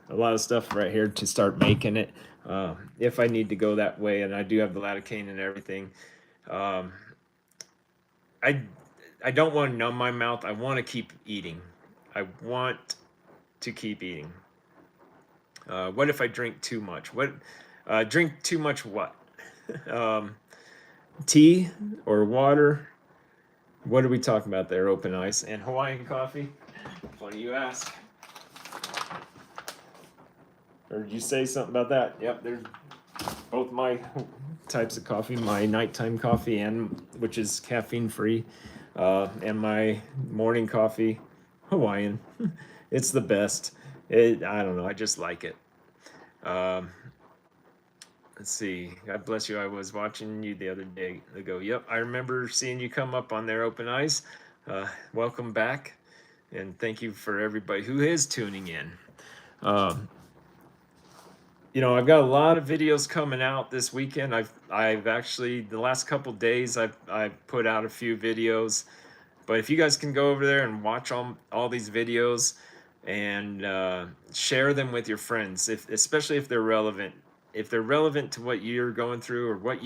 a lot of stuff right here to start making it. If I need to go that way, and I do have the lidocaine and everything. I don't want to numb my mouth. I want to keep eating. I want to keep eating. What if I drink too much? Drink too much what? Tea or water? What are we talking about there? Open ice and Hawaiian coffee? Funny you ask. Or did you say something about that? Yep, there's both my types of coffee, my nighttime coffee, and which is caffeine free, and my morning coffee, Hawaiian. It's the best. I don't know. I just like it. Um, let's see. God bless you. I was watching you the other day ago. Yep, I remember seeing you come up on there, Open Eyes. Welcome back, and thank you for everybody who is tuning in. Um, I've got a lot of videos coming out this weekend. I've actually the last couple days I've put out a few videos. But if you guys can go over there and watch all these videos and share them with your friends, especially if they're relevant. If they're relevant to what you're going through, or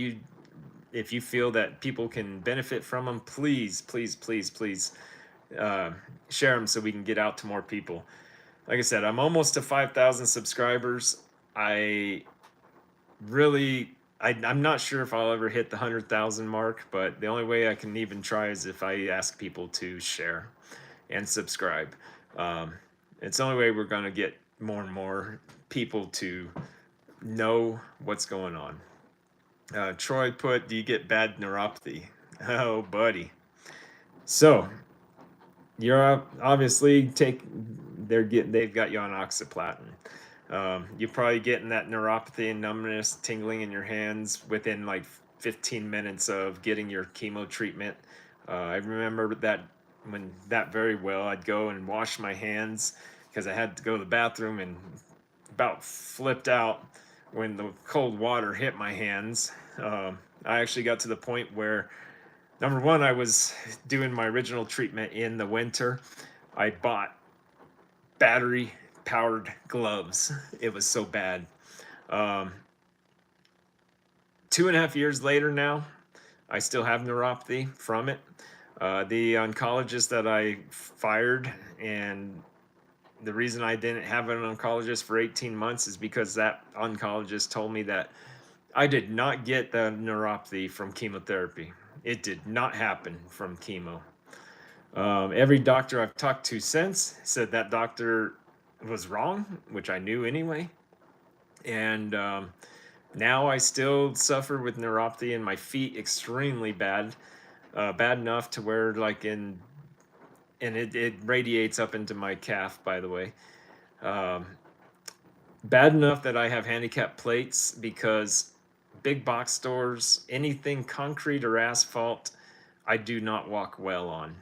if you feel that people can benefit from them, please, please, please, please share them so we can get out to more people. Like I said, I'm almost to 5,000 subscribers. I really, I'm not sure if I'll ever hit the 100,000 mark, but the only way I can even try is if I ask people to share and subscribe. Um, it's the only way we're going to get more and more people to know what's going on. Troy put, do you get bad neuropathy? Oh, buddy. So you're obviously they've got you on oxyplatin. You're probably getting that neuropathy and numbness, tingling in your hands within like 15 minutes of getting your chemo treatment. I remember that very well. I'd go and wash my hands because I had to go to the bathroom, and about flipped out when the cold water hit my hands. I actually got to the point where, number one, I was doing my original treatment in the winter. I bought battery powered gloves. It was so bad. 2.5 years later now, I still have neuropathy from it. The oncologist that I fired, and the reason I didn't have an oncologist for 18 months is because that oncologist told me that I did not get the neuropathy from chemotherapy. It did not happen from chemo. Every doctor I've talked to since said that doctor was wrong, which I knew anyway. And now I still suffer with neuropathy in my feet, extremely bad, bad enough to where and it radiates up into my calf, by the way. Bad enough that I have handicap plates because big box stores, anything concrete or asphalt, I do not walk well on.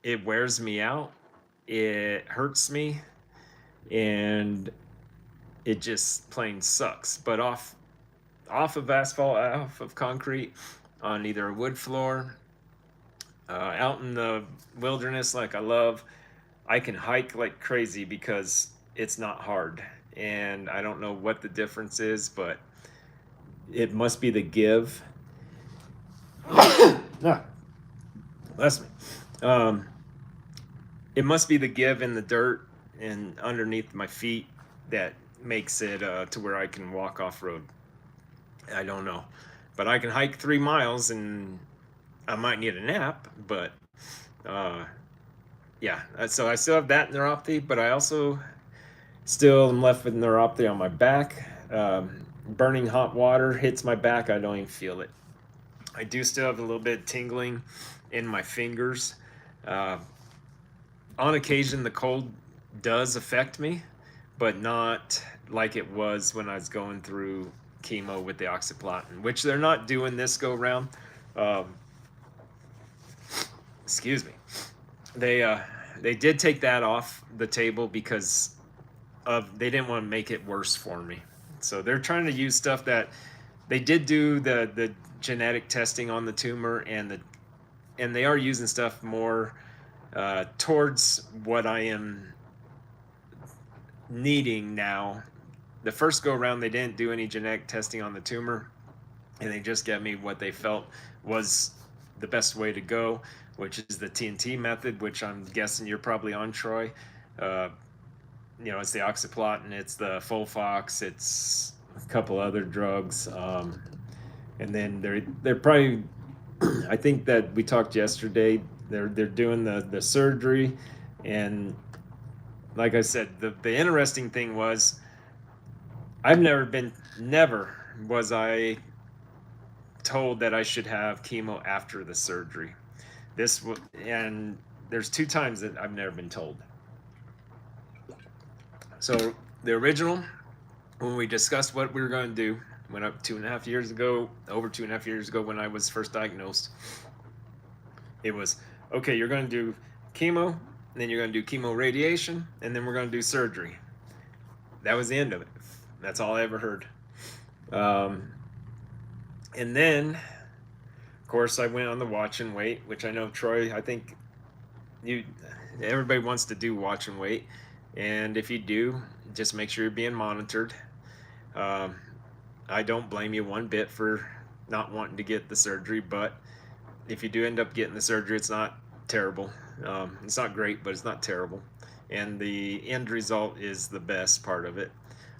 It wears me out. It hurts me, and it just plain sucks. But off of asphalt, off of concrete, on either a wood floor, out in the wilderness like I love, I can hike like crazy because it's not hard. And I don't know what the difference is, but it must be the give. Ah, bless me. It must be the give in the dirt and underneath my feet that makes it to where I can walk off road. I don't know, but I can hike 3 miles, and I might need a nap. But yeah, so I still have that neuropathy, but I also still am left with neuropathy on my back. Burning hot water hits my back, I don't even feel it. I do still have a little bit of tingling in my fingers. On occasion, the cold does affect me, but not like it was when I was going through chemo with the oxyplatin, which they're not doing this go round. Excuse me. They did take that off the table because they didn't want to make it worse for me. So they're trying to use stuff that they did do the genetic testing on the tumor, and they are using stuff more towards what I am needing now. The first go around, they didn't do any genetic testing on the tumor, and they just gave me what they felt was the best way to go, which is the TNT method, which I'm guessing you're probably on, Troy. It's the oxyplatin, it's the Folfox, it's a couple other drugs, and then they're probably. I think that we talked yesterday. They're doing the surgery, and like I said, the interesting thing was I've never was I told that I should have chemo after the surgery. And there's two times that I've never been told. So the original, when we discussed what we were going to do, went up 2.5 years ago, over 2.5 years ago when I was first diagnosed. It was okay. You're going to do chemo, then you're going to do chemo radiation, and then we're going to do surgery. That was the end of it. That's all I ever heard. Um, and then, of course, I went on the watch and wait, which I know Troy. I think you, everybody wants to do watch and wait, and if you do, just make sure you're being monitored. Um, I don't blame you one bit for not wanting to get the surgery, but if you do end up getting the surgery, it's not terrible. It's not great, but it's not terrible. And the end result is the best part of it.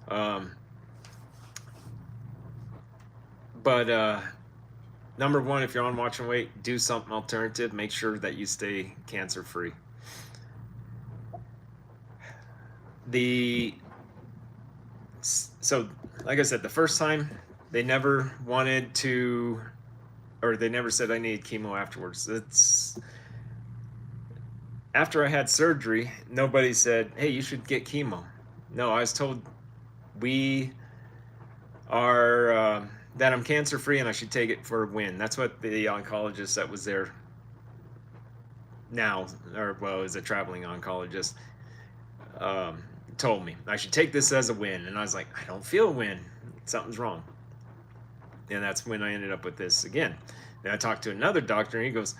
Um, but number one, if you're on watch and wait, do something alternative. Make sure that you stay cancer free. The so like I said, the first time they never wanted to, or they never said I needed chemo afterwards. It's after I had surgery, nobody said, "Hey, you should get chemo." No, I was told we are that I'm cancer free and I should take it for a win. That's what the oncologist that was there now, or well, is a traveling oncologist, um, told me I should take this as a win. And I was like, I don't feel a win. Something's wrong. And that's when I ended up with this again. Then I talked to another doctor and he goes,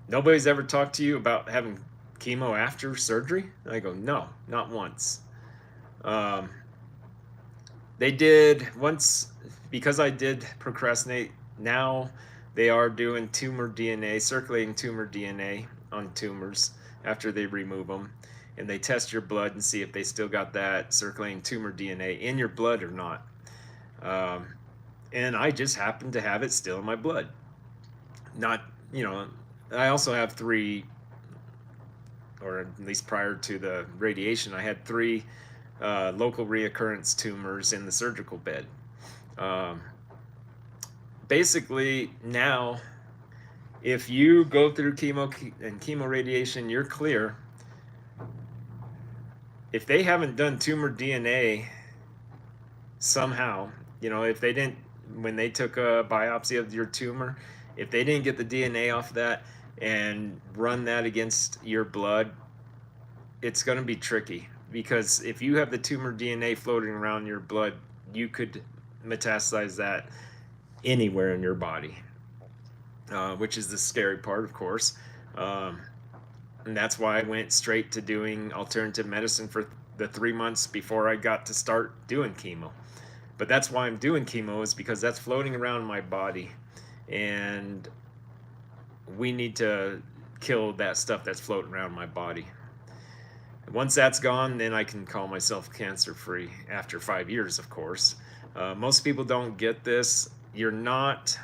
nobody's ever talked to you about having chemo after surgery? And I go, no, not once. Um, they did once because I did procrastinate. Now they are doing tumor DNA, circulating tumor DNA on tumors after they remove them. And they test your blood and see if they still got that circulating tumor DNA in your blood or not. Um, and I just happened to have it still in my blood. Not, I also have three, or at least prior to the radiation, I had three local reoccurrence tumors in the surgical bed. Um, Basically, now, if you go through chemo and chemo radiation, you're clear. If they haven't done tumor DNA somehow, if they didn't, when they took a biopsy of your tumor, if they didn't get the DNA off that and run that against your blood, it's going to be tricky, because if you have the tumor DNA floating around your blood, you could metastasize that anywhere in your body, which is the scary part, of course. And that's why I went straight to doing alternative medicine for the 3 months before I got to start doing chemo. But that's why I'm doing chemo, is because that's floating around my body, and we need to kill that stuff that's floating around my body. Once that's gone, then I can call myself cancer free after 5 years, of course. Most people don't get this. You're not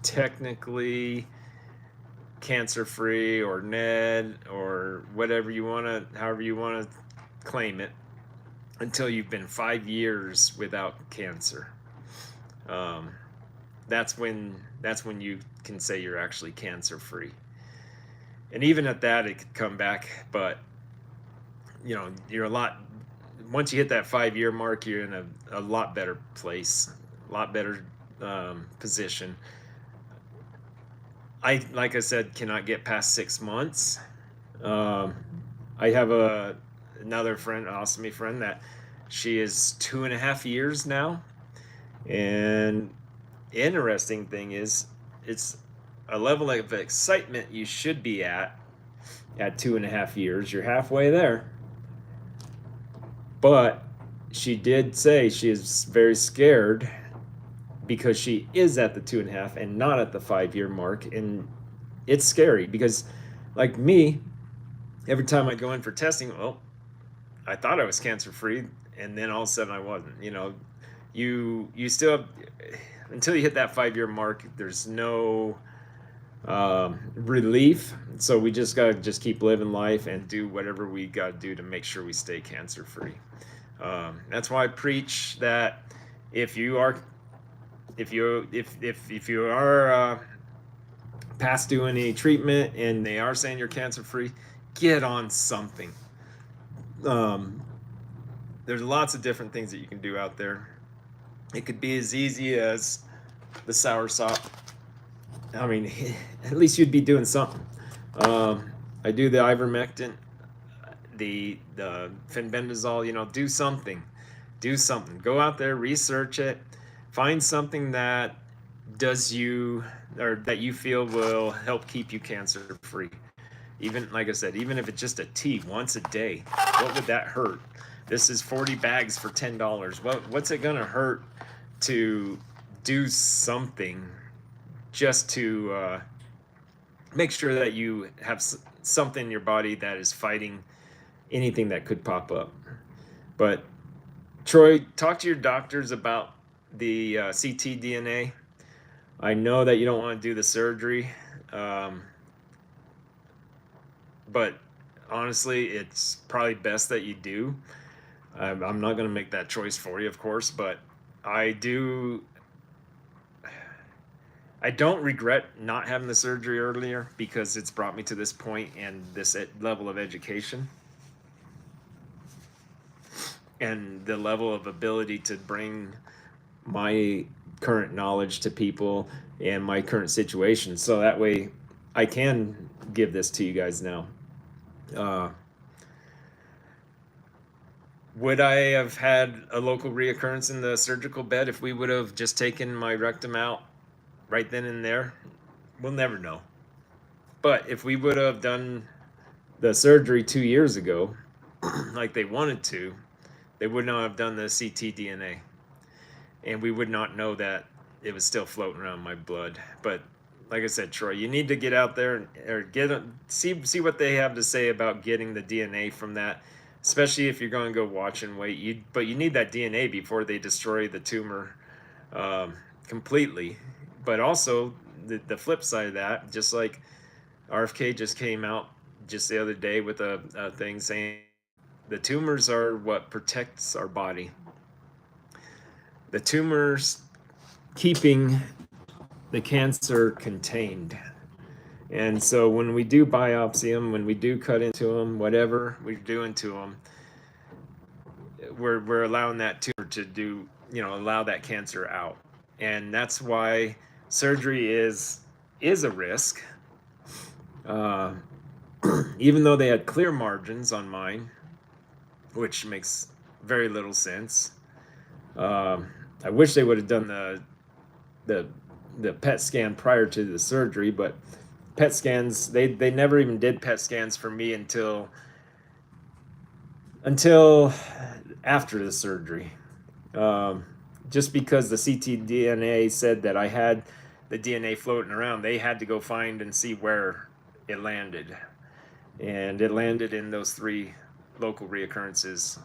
technically cancer free or NED or whatever you want to, however you want to claim it, until you've been 5 years without cancer. Um, that's when you can say you're actually cancer free. And even at that, it could come back, but you're a lot. Once you hit that 5 year mark, you're in a lot better place, a lot better position. Like I said, cannot get past 6 months. Um, I have another friend, an ostomy friend, that she is 2.5 years now. And interesting thing is, it's a level of excitement you should be at 2.5 years. You're halfway there. But she did say she is very scared, because she is at the 2.5 and not at the 5 year mark. And it's scary because, like me, every time I go in for testing, well, I thought I was cancer free, and then all of a sudden I wasn't. You still have, until you hit that 5 year mark, there's no relief. So we just gotta keep living life and do whatever we gotta do to make sure we stay cancer free. That's why I preach that if you are if you are past doing any treatment and they are saying you're cancer free, get on something. Um, there's lots of different things that you can do out there. It could be as easy as the soursop. I mean, at least you'd be doing something. I do the ivermectin, the fenbendazole. You know, do something. Do something. Go out there, research it, find something that does you or that you feel will help keep you cancer free. Even like I said, even if it's just a tea once a day, what would that hurt? This is 40 bags for $10. What's it gonna hurt to do something just to make sure that you have something in your body that is fighting anything that could pop up? But Troy, talk to your doctors about the ctDNA. I know that you don't want to do the surgery, um, but honestly, it's probably best that you do. I'm not going to make that choice for you, of course, but I do. I don't regret not having the surgery earlier because it's brought me to this point and this level of education and the level of ability to bring my current knowledge to people and my current situation. So that way I can give this to you guys now. Uh, would I have had a local reoccurrence in the surgical bed if we would have just taken my rectum out right then and there? We'll never know. But if we would have done the surgery 2 years ago, like they wanted to, they would not have done the ctDNA. And we would not know that it was still floating around my blood. But like I said, Troy, you need to get out there or see what they have to say about getting the DNA from that, especially if you're going to go watch and wait. But you need that DNA before they destroy the tumor completely. But also the flip side of that, just like RFK just came out just the other day with a thing saying the tumors are what protects our body. The tumors keeping the cancer contained. And so when we do biopsy them, when we do cut into them, whatever we're doing to them, we're allowing that tumor to do, allow that cancer out. And that's why surgery is a risk. Uh, even though they had clear margins on mine, which makes very little sense. I wish they would have done the PET scan prior to the surgery, but PET scans, they never even did PET scans for me until after the surgery. Just because the ctDNA said that I had the DNA floating around, they had to go find and see where it landed. And it landed in those 3 local reoccurrences,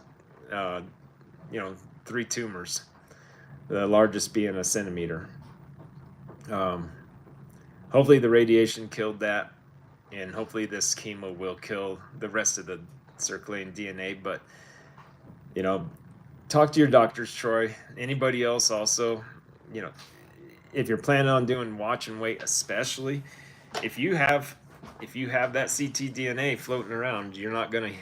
3 tumors, the largest being a centimeter. Hopefully the radiation killed that, and hopefully this chemo will kill the rest of the circulating DNA. But talk to your doctors, Troy. Anybody else also, if you're planning on doing watch and wait, especially if you have that ctDNA floating around, you're not gonna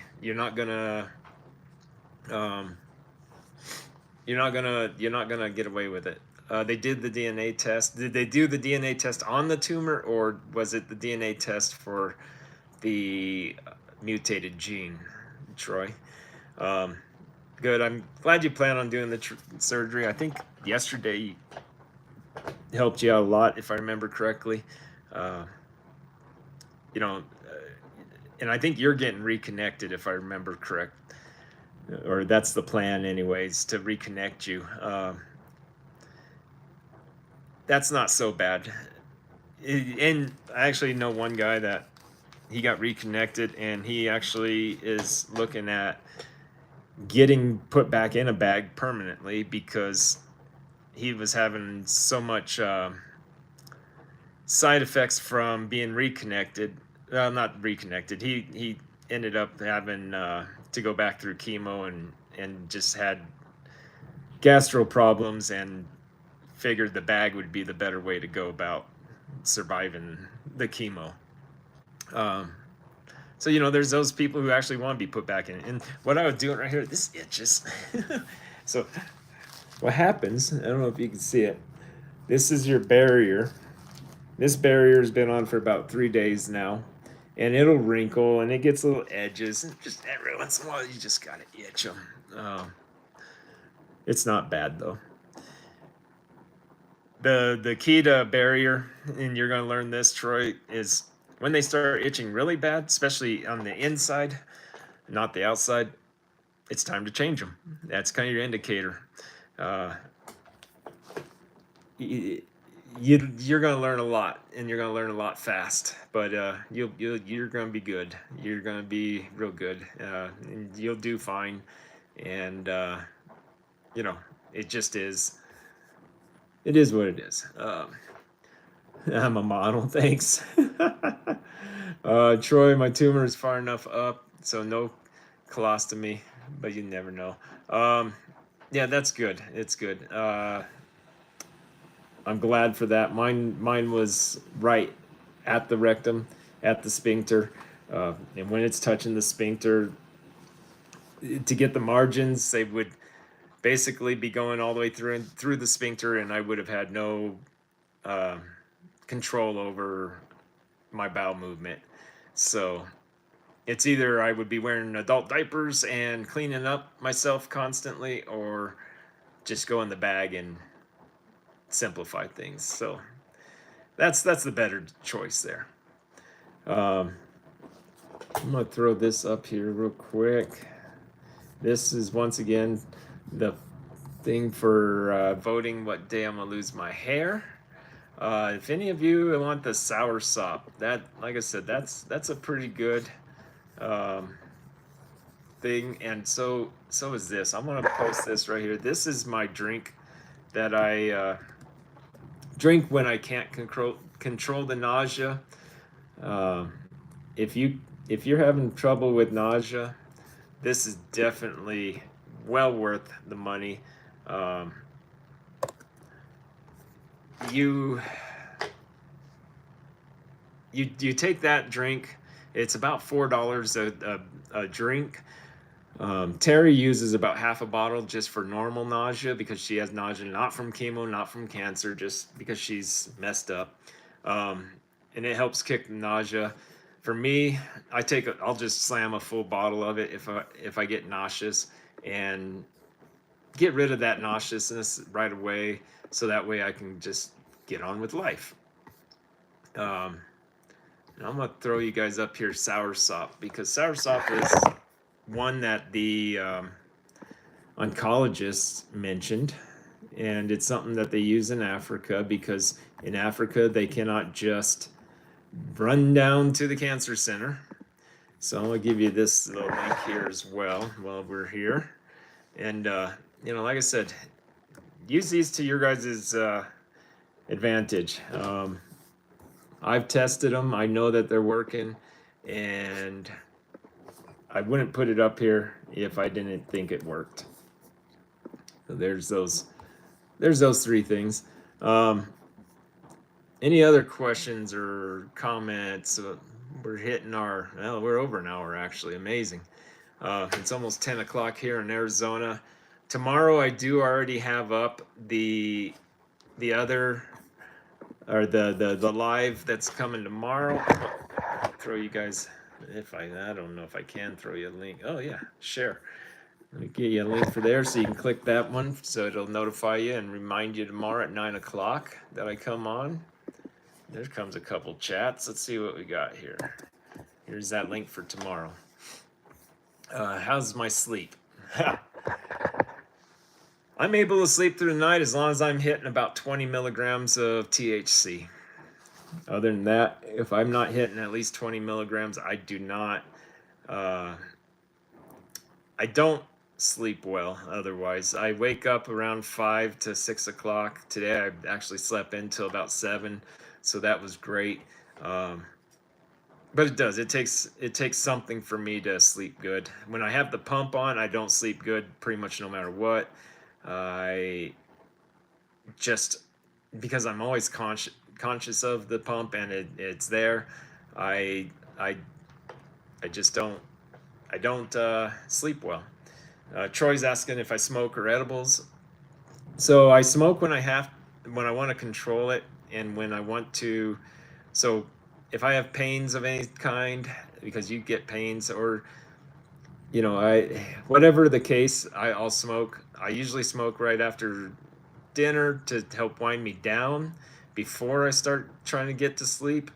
get away with it. They did the DNA test. Did they do the DNA test on the tumor, or was it the DNA test for the mutated gene, Troy? Good. I'm glad you plan on doing the surgery. I think yesterday helped you out a lot, if I remember correctly. And I think you're getting reconnected, if I remember correct, or that's the plan, anyways, to reconnect you. That's not so bad. And I actually know one guy that he got reconnected, and he actually is looking at getting put back in a bag permanently because he was having so much side effects from being reconnected. Not reconnected. He ended up having to go back through chemo and just had gastro problems and figured the bag would be the better way to go about surviving the chemo. Um, so there's those people who actually want to be put back in. And what I was doing right here, this itches. So what happens? I don't know if you can see it. This is your barrier. This barrier has been on for about 3 days now, and it'll wrinkle and it gets little edges. And just every once in a while, you just gotta itch them. It's not bad though. The key to barrier, and you're gonna learn this, Troy, is when they start itching really bad, especially on the inside, not the outside, it's time to change them. That's kind of your indicator. Uh, you're gonna learn a lot, and you're gonna learn a lot fast. But you're gonna be good. You're gonna be real good, and you'll do fine. And it just is. It is what it is. I'm a model, thanks. Troy, my tumor is far enough up, so no colostomy, but you never know. Yeah, that's good. It's good. I'm glad for that. Mine was right at the rectum, at the sphincter, and when it's touching the sphincter, to get the margins, they would basically be going all the way through the sphincter, and I would have had no control over my bowel movement. So it's either I would be wearing adult diapers and cleaning up myself constantly, or just go in the bag and simplify things. So that's the better choice there. I'm gonna throw this up here real quick. This is once again the thing for voting what day I'm gonna lose my hair. If any of you want the sour sop, that, like I said, that's a pretty good thing. And so is this. I'm gonna post this right here. This is my drink that I drink when I can't control the nausea. If you're having trouble with nausea, this is definitely well worth the money. You take that drink. It's about $4 a drink. Terry uses about half a bottle just for normal nausea, because she has nausea not from chemo, not from cancer, just because she's messed up. And it helps kick the nausea. For me, I'll just slam a full bottle of it if I get nauseous, and get rid of that nauseousness right away, so that way I can just get on with life. And I'm gonna throw you guys up here sour sop, because sour sop is one that the oncologists mentioned, and it's something that they use in Africa, because in Africa they cannot just run down to the cancer center. So I'm gonna give you this little link here as well while we're here. And like I said, use these to your guys' advantage. I've tested them. I know that they're working, and I wouldn't put it up here if I didn't think it worked. So there's those three things. Any other questions or comments? We're hitting we're over an hour, actually. Amazing. It's almost 10 o'clock here in Arizona. Tomorrow I do already have up the other, or the live that's coming tomorrow. I'll throw you guys, I don't know if I can throw you a link. Oh yeah, share. Let me get you a link for there, so you can click that one, so it'll notify you and remind you tomorrow at 9 o'clock that I come on. There comes a couple chats. Let's see what we got here. Here's that link for tomorrow. How's my sleep? I'm able to sleep through the night as long as I'm hitting about 20 milligrams of THC. Other than that, if I'm not hitting at least 20 milligrams, I do not. I don't sleep well otherwise. I wake up around 5 to 6 o'clock. Today I actually slept until about 7, so that was great. But it does. It takes something for me to sleep good. When I have the pump on, I don't sleep good pretty much no matter what. I just because I'm always conscious of the pump and it's there. I I I just don't sleep well. Troy's asking if I smoke or edibles. So I smoke when I want to control it and when I want to. So if I have pains of any kind, because you get pains, or I whatever the case, I'll smoke. I usually smoke right after dinner to help wind me down before I start trying to get to sleep.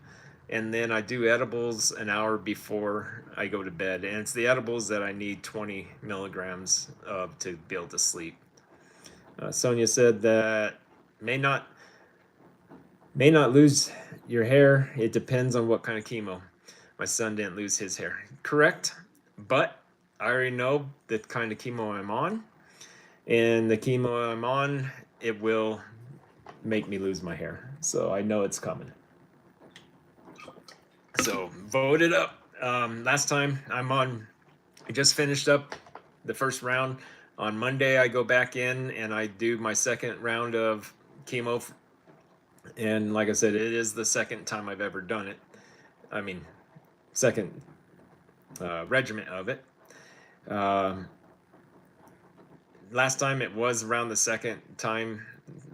And then I do edibles an hour before I go to bed. And it's the edibles that I need 20 milligrams of to be able to sleep. Sonia said that may not may not lose your hair. It depends on what kind of chemo. My son didn't lose his hair. Correct. But I already know the kind of chemo I'm on. And the chemo I'm on, it will make me lose my hair. So I know it's coming. So vote it up. Last time I just finished up the first round. On Monday, I go back in and I do my second round of chemo. And like I said, it is the second time I've ever done it. I mean, second regiment of it. Last time it was around the second time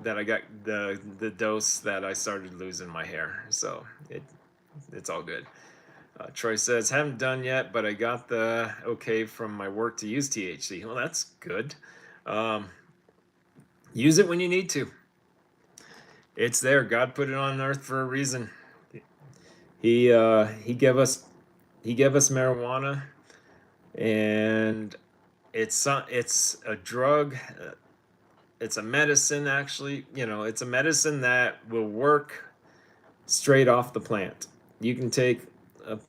that I got the dose that I started losing my hair. So it's all good. Troy says, haven't done yet, but I got the okay from my work to use THC. Well, that's good. Use it when you need to. It's there. God put it on earth for a reason. He gave us marijuana, and it's a drug. It's a medicine, actually. It's a medicine that will work straight off the plant. You can take a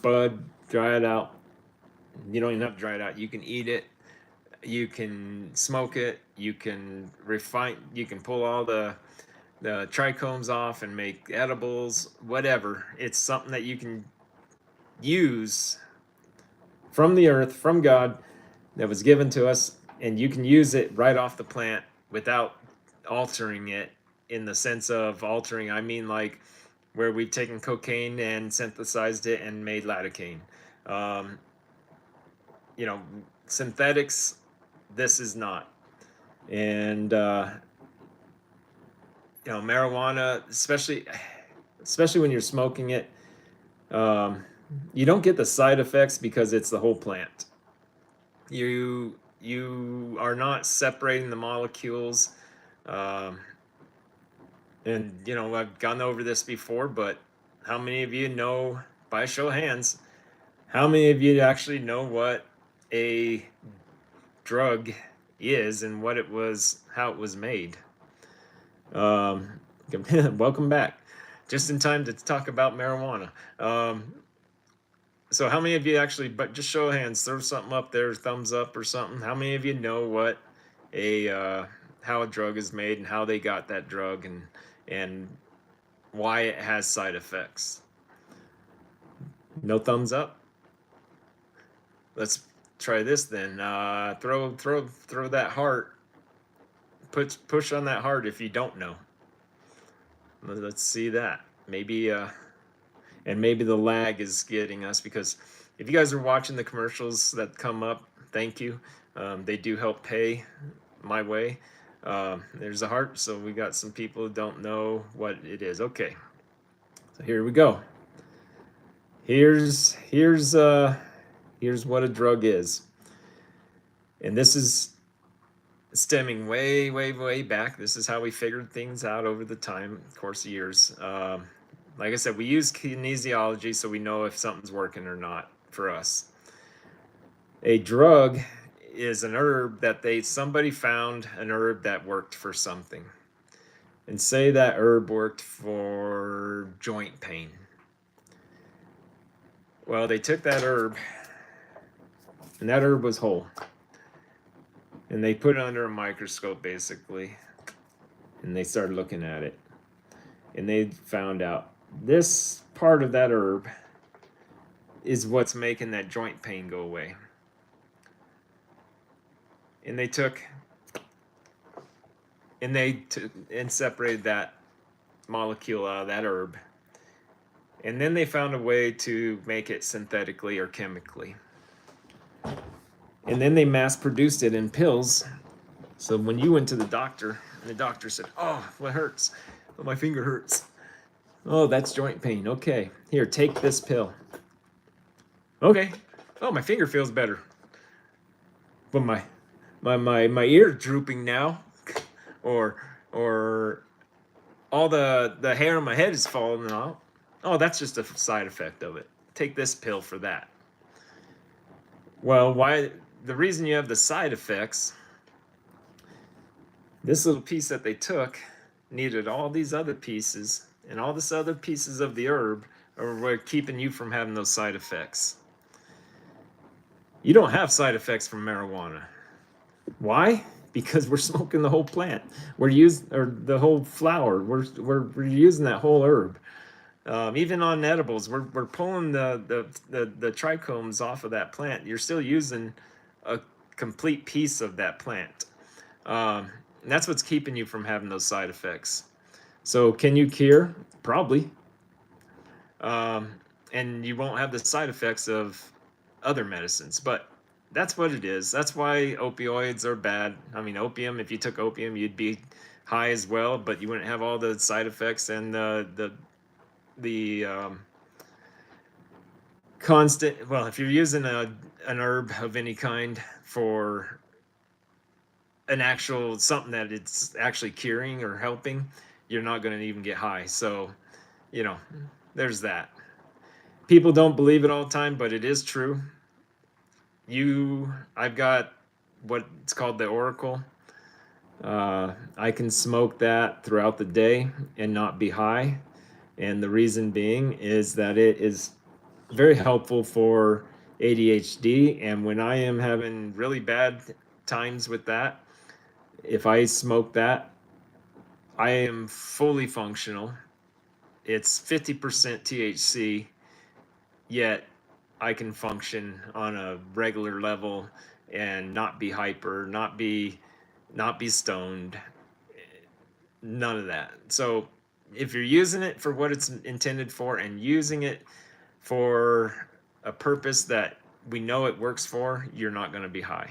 bud, dry it out. You don't even have to dry it out. You can eat it. You can smoke it. You can refine. You can pull all the trichomes off and make edibles. Whatever. It's something that you can use from the earth, from God, that was given to us, and you can use it right off the plant without altering it. In the sense of altering, I mean like where we've taken cocaine and synthesized it and made lidocaine. Um, Synthetics, this is not. And marijuana, especially when you're smoking it, you don't get the side effects because it's the whole plant. You are not separating the molecules. Um, and I've gone over this before, but how many of you know, by show of hands, how many of you actually know what a drug is and how it was made? Welcome back. Just in time to talk about marijuana. So how many of you actually, but just show of hands, throw something up there, thumbs up or something. How many of you know what how a drug is made and how they got that drug and why it has side effects? No thumbs up? Let's try this then. Throw that heart. Push on that heart if you don't know. Let's see that. Maybe and maybe the lag is getting us, because if you guys are watching the commercials that come up, thank you. They do help pay my way. There's a heart, so we got some people who don't know what it is. Okay, so here we go. Here's what a drug is, and this is stemming way back. This is how we figured things out over the course of years. Like I said, we use kinesiology so we know if something's working or not for us. A drug is an herb that somebody found an herb that worked for something. And say that herb worked for joint pain. Well, they took that herb, and that herb was whole. And they put it under a microscope, basically, and they started looking at it. And they found out this part of that herb is what's making that joint pain go away. And they took and separated that molecule out of that herb. And then they found a way to make it synthetically or chemically. And then they mass produced it in pills. So when you went to the doctor and the doctor said, "Oh, what hurts? Oh, my finger hurts." "Oh, that's joint pain. Okay, here, take this pill." "Okay. Oh, my finger feels better. But my ear's drooping now." or or all the hair on my head is falling out. "Oh, that's just a side effect of it. Take this pill for that." Well, why the reason you have the side effects, this little piece that they took needed all these other pieces, and all this other pieces of the herb are what keeping you from having those side effects. You don't have side effects from marijuana. Why? Because we're smoking the whole plant. We're using or the whole flower. We're using that whole herb. Even on edibles, we're pulling the trichomes off of that plant. You're still using a complete piece of that plant. And that's what's keeping you from having those side effects. So can you cure? Probably. And you won't have the side effects of other medicines. But that's what it is. That's why opioids are bad. I mean, opium, if you took opium, you'd be high as well, but you wouldn't have all the side effects and the constant. Well, if you're using an herb of any kind for an actual something that it's actually curing or helping, you're not going to even get high. So, you know, there's that. People don't believe it all the time, but it is true. I've got what's called the Oracle. I can smoke that throughout the day and not be high. And the reason being is that it is very helpful for ADHD. And when I am having really bad times with that, if I smoke that, I am fully functional. It's 50% THC, yet I can function on a regular level and not be hyper, not be stoned, none of that. So if you're using it for what it's intended for and using it for a purpose that we know it works for, you're not going to be high.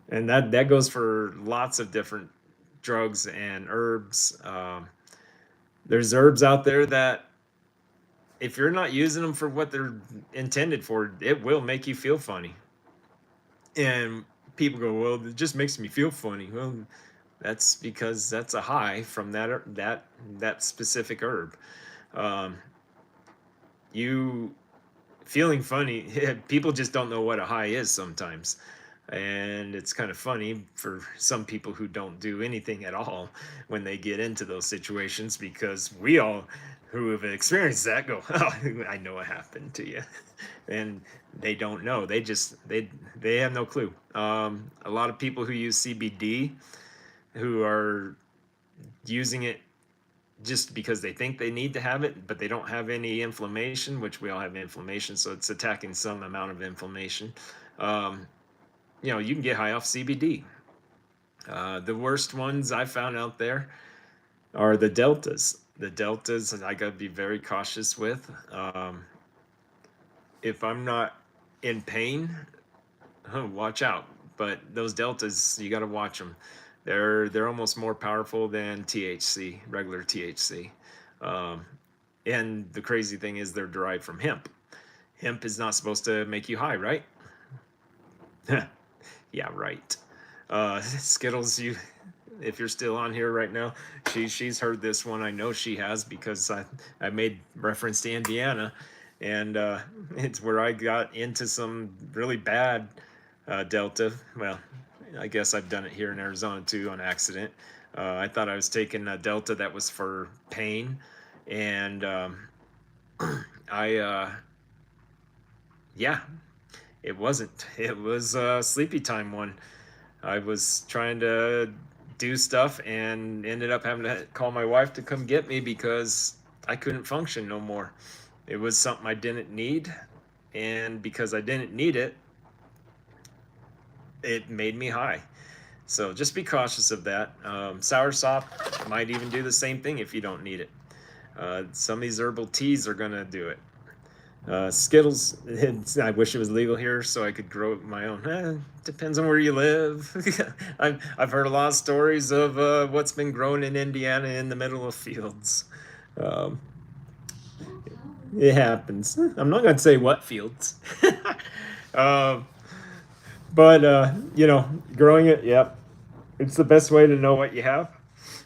And that goes for lots of different drugs and herbs. There's herbs out there that if you're not using them for what they're intended for, it will make you feel funny. And people go, "Well, it just makes me feel funny." Well, that's because that's a high from that specific herb. Um, you feeling funny, people just don't know what a high is sometimes. And it's kind of funny for some people who don't do anything at all when they get into those situations, because we all who have experienced that go, "Oh, I know what happened to you." And they don't know. They have no clue. A lot of people who use CBD, who are using it just because they think they need to have it, but they don't have any inflammation, which we all have inflammation, so it's attacking some amount of inflammation. You can get high off CBD. The worst ones I found out there are the deltas. The deltas, I got to be very cautious with. If I'm not in pain, watch out. But those deltas, you got to watch them. They're almost more powerful than THC, regular THC. And the crazy thing is they're derived from hemp. Hemp is not supposed to make you high, right? Yeah, right. Skittles, if you're still on here right now, she's heard this one. I know she has, because I made reference to Indiana, and it's where I got into some really bad Delta. Well, I guess I've done it here in Arizona too on accident. I thought I was taking a Delta that was for pain, and yeah, it wasn't. It was a sleepy time one. I was trying to do stuff and ended up having to call my wife to come get me because I couldn't function no more. It was something I didn't need, and because I didn't need it, it made me high. So just be cautious of that. Soursop might even do the same thing if you don't need it. Some of these herbal teas are gonna do it. Skittles, I wish it was legal here so I could grow my own. Depends on where you live. I've heard a lot of stories of what's been grown in Indiana in the middle of fields. Um, it happens. I'm not going to say what fields. uh, but, growing it, yep. It's the best way to know what you have.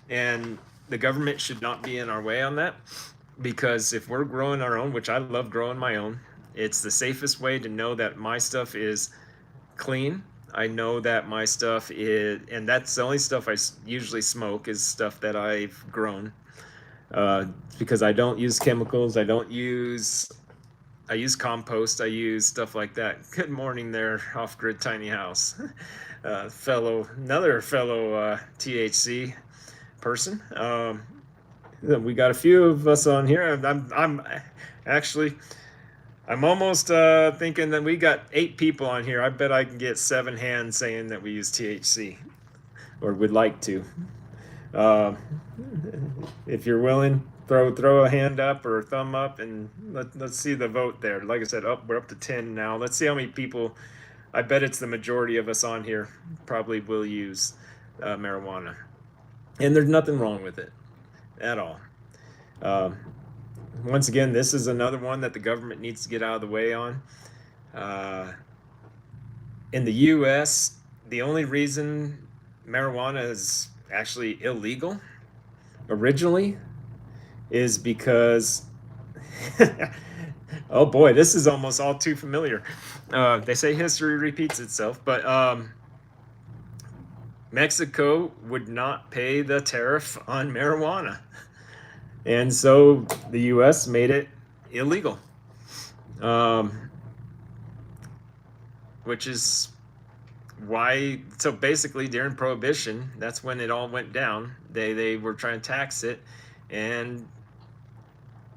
And the government should not be in our way on that, because if we're growing our own, which I love growing my own, it's the safest way to know that my stuff is clean. I know that my stuff is, and that's the only stuff I usually smoke is stuff that I've grown. Because I don't use chemicals. I use compost. I use stuff like that. Good morning there, off-grid tiny house. Another fellow THC person. We got a few of us on here. I'm actually, I'm almost thinking that we got 8 people on here. I bet I can get 7 hands saying that we use THC or would like to. Uh, if you're willing, throw a hand up or a thumb up, and let's see the vote there. Like I said, we're up to 10 now. Let's see how many people. I bet it's the majority of us on here probably will use marijuana, and there's nothing wrong with it at all. Um, Once again, this is another one that the government needs to get out of the way on. Uh, in the U.S., the only reason marijuana is actually illegal originally is because oh boy, this is almost all too familiar. They say history repeats itself, but Mexico would not pay the tariff on marijuana, and so the U.S. made it illegal, which is why. So basically, during Prohibition, that's when it all went down. They were trying to tax it, and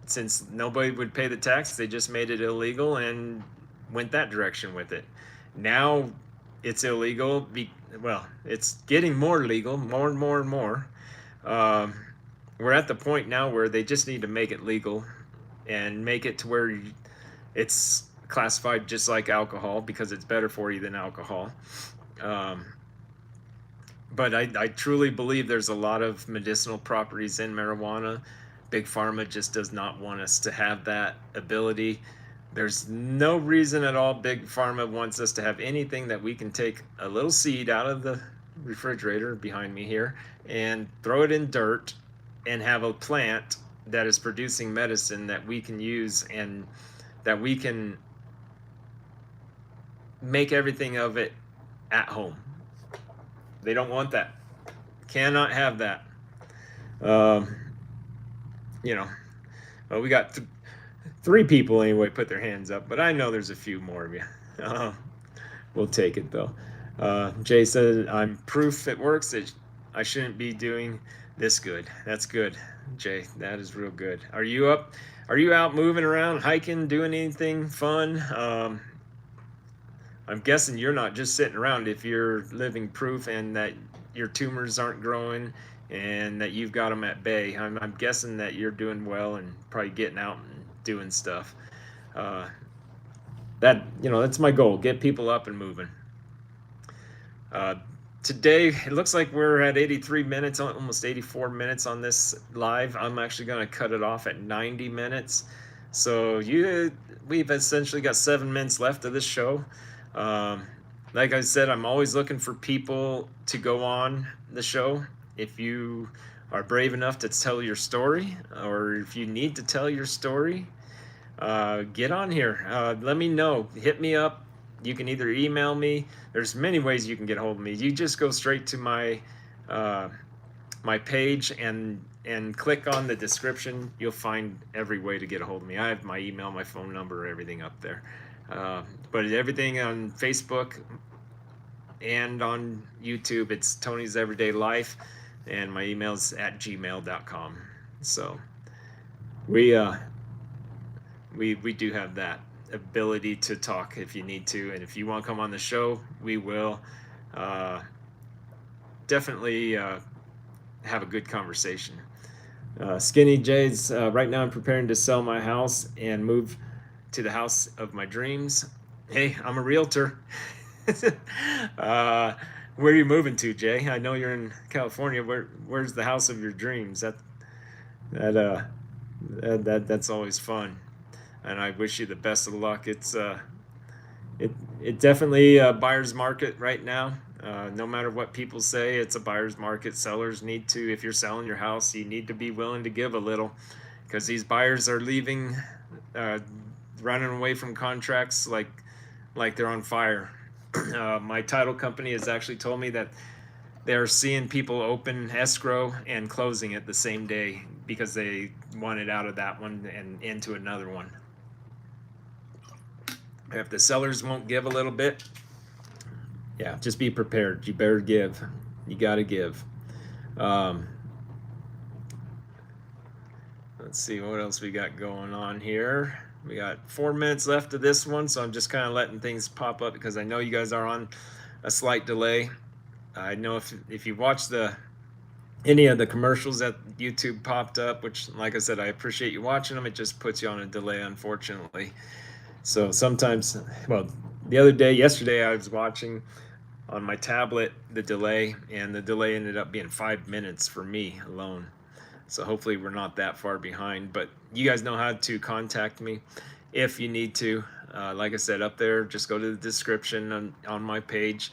since nobody would pay the tax, they just made it illegal and went that direction with it. Now it's illegal. Well, it's getting more legal, more and more and more. Um, we're at the point now where they just need to make it legal and make it to where it's classified just like alcohol, because it's better for you than alcohol. Um, but I truly believe there's a lot of medicinal properties in marijuana. Big Pharma just does not want us to have that ability. There's no reason at all Big Pharma wants us to have anything that we can take a little seed out of the refrigerator behind me here and throw it in dirt and have a plant that is producing medicine that we can use and that we can make everything of it at home. They don't want that. Cannot have that. Um, well, we got 3 people anyway put their hands up, but I know there's a few more of you. We'll take it though. Jay said, I'm proof it works. I shouldn't be doing this good. That's good, Jay. That is real good. Are you up? Are you out moving around, hiking, doing anything fun? I'm guessing you're not just sitting around if you're living proof and that your tumors aren't growing and that you've got them at bay. I'm guessing that you're doing well and probably getting out and doing stuff. That's my goal, get people up and moving. Today, it looks like we're at 83 minutes, almost 84 minutes on this live. I'm actually going to cut it off at 90 minutes. So we've essentially got 7 minutes left of this show. Like I said, I'm always looking for people to go on the show. If you are brave enough to tell your story, or if you need to tell your story, get on here. Let me know. Hit me up. You can either email me. There's many ways you can get a hold of me. You just go straight to my page and click on the description. You'll find every way to get a hold of me. I have my email, my phone number, everything up there. But everything on Facebook and on YouTube, it's Tony's Everyday Life, and my email's at gmail.com. So we we do have that ability to talk if you need to, and if you want to come on the show, we will uh, definitely have a good conversation. Skinny J's, right now I'm preparing to sell my house and move to the house of my dreams. Hey, I'm a realtor. uh, where are you moving to, Jay? I know you're in California. Where's the house of your dreams? That that's always fun, and I wish you the best of luck. It it definitely a buyer's market right now. No matter what people say, it's a buyer's market. Sellers need to, if you're selling your house, you need to be willing to give a little, because these buyers are leaving, uh, running away from contracts like they're on fire. My title company has actually told me that they're seeing people open escrow and closing it the same day because they wanted out of that one and into another one. If the sellers won't give a little bit, yeah, just be prepared. You better give. You got to give. Um, let's see what else we got going on here. We got 4 minutes left of this one, so I'm just kind of letting things pop up because I know you guys are on a slight delay. I know if you watch any of the commercials that YouTube popped up, which, like I said, I appreciate you watching them, it just puts you on a delay, unfortunately. So sometimes, well, yesterday, I was watching on my tablet the delay, and the delay ended up being 5 minutes for me alone. So hopefully we're not that far behind, but you guys know how to contact me if you need to. Like I said, up there, just go to the description on my page.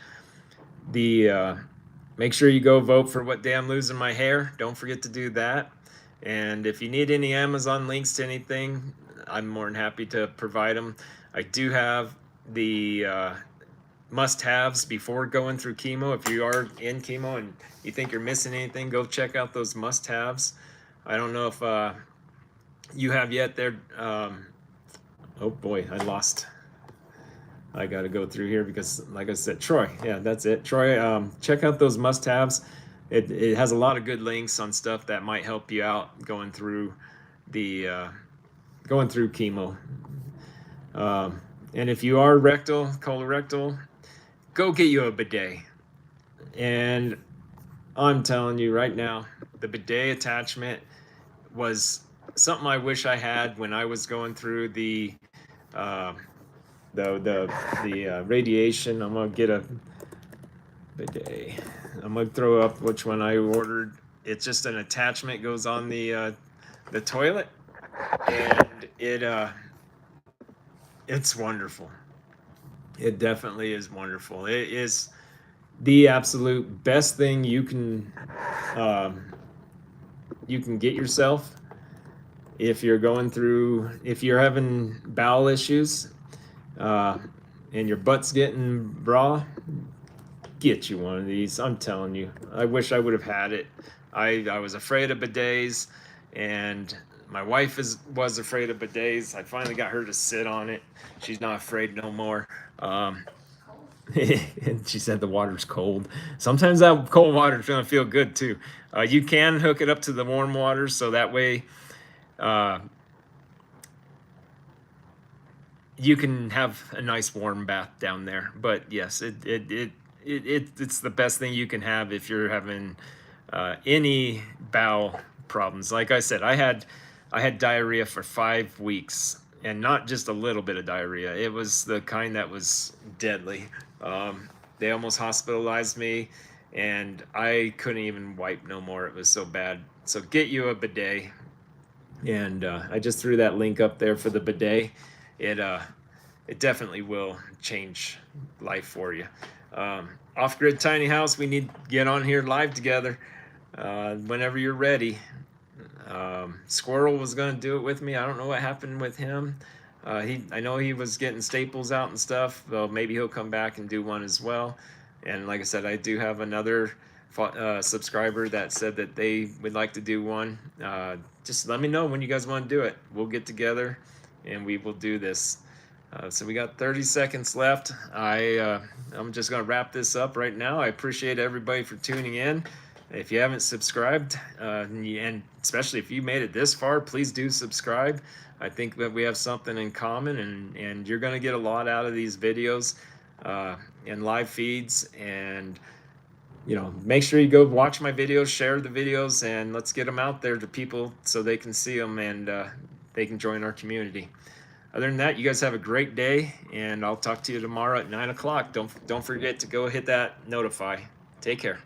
Make sure you go vote for what day I'm losing my hair. Don't forget to do that. And if you need any Amazon links to anything, I'm more than happy to provide them. I do have the must-haves before going through chemo. If you are in chemo and you think you're missing anything, go check out those must-haves. I don't know if you have yet there. Oh boy, I got to go through here because, like I said, Troy, yeah, that's it. Troy, check out those must-haves. It has a lot of good links on stuff that might help you out going through chemo. And if you are colorectal, go get you a bidet. And I'm telling you right now, the bidet attachment was something I wish I had when I was going through the radiation. I'm gonna get a bidet. I'm gonna throw up which one I ordered. It's just an attachment, goes on the toilet, and it's wonderful. It definitely is wonderful. It is the absolute best thing you can get yourself if you're having bowel issues, and your butt's getting raw. Get you one of these. I'm telling you, I wish I would have had it. I was afraid of bidets, and my wife was afraid of bidets. I finally got her to sit on it. She's not afraid no more. And she said the water's cold. Sometimes that cold water's gonna feel good too. You can hook it up to the warm water, so that way you can have a nice warm bath down there. But yes, it's the best thing you can have if you're having any bowel problems. Like I said, I had diarrhea for 5 weeks, and not just a little bit of diarrhea. It was the kind that was deadly. They almost hospitalized me, and I couldn't even wipe no more. It was so bad. So get you a bidet, and I just threw that link up there for the bidet. It definitely will change life for you. Off-grid tiny house, we need to get on here live together whenever you're ready. Squirrel was going to do it with me. I don't know what happened with him. I know he was getting staples out and stuff. Well, maybe he'll come back and do one as well. And like I said, I do have another subscriber that said that they would like to do one. Just let me know when you guys want to do it. We'll get together and we will do this. So we got 30 seconds left. I'm just going to wrap this up right now. I appreciate everybody for tuning in. If you haven't subscribed, and especially if you made it this far, please do subscribe. I think that we have something in common, and you're going to get a lot out of these videos and live feeds. And make sure you go watch my videos, share the videos, and let's get them out there to people so they can see them, and they can join our community. Other than that, you guys have a great day, and I'll talk to you tomorrow at 9 o'clock. Don't forget to go hit that notify. Take care.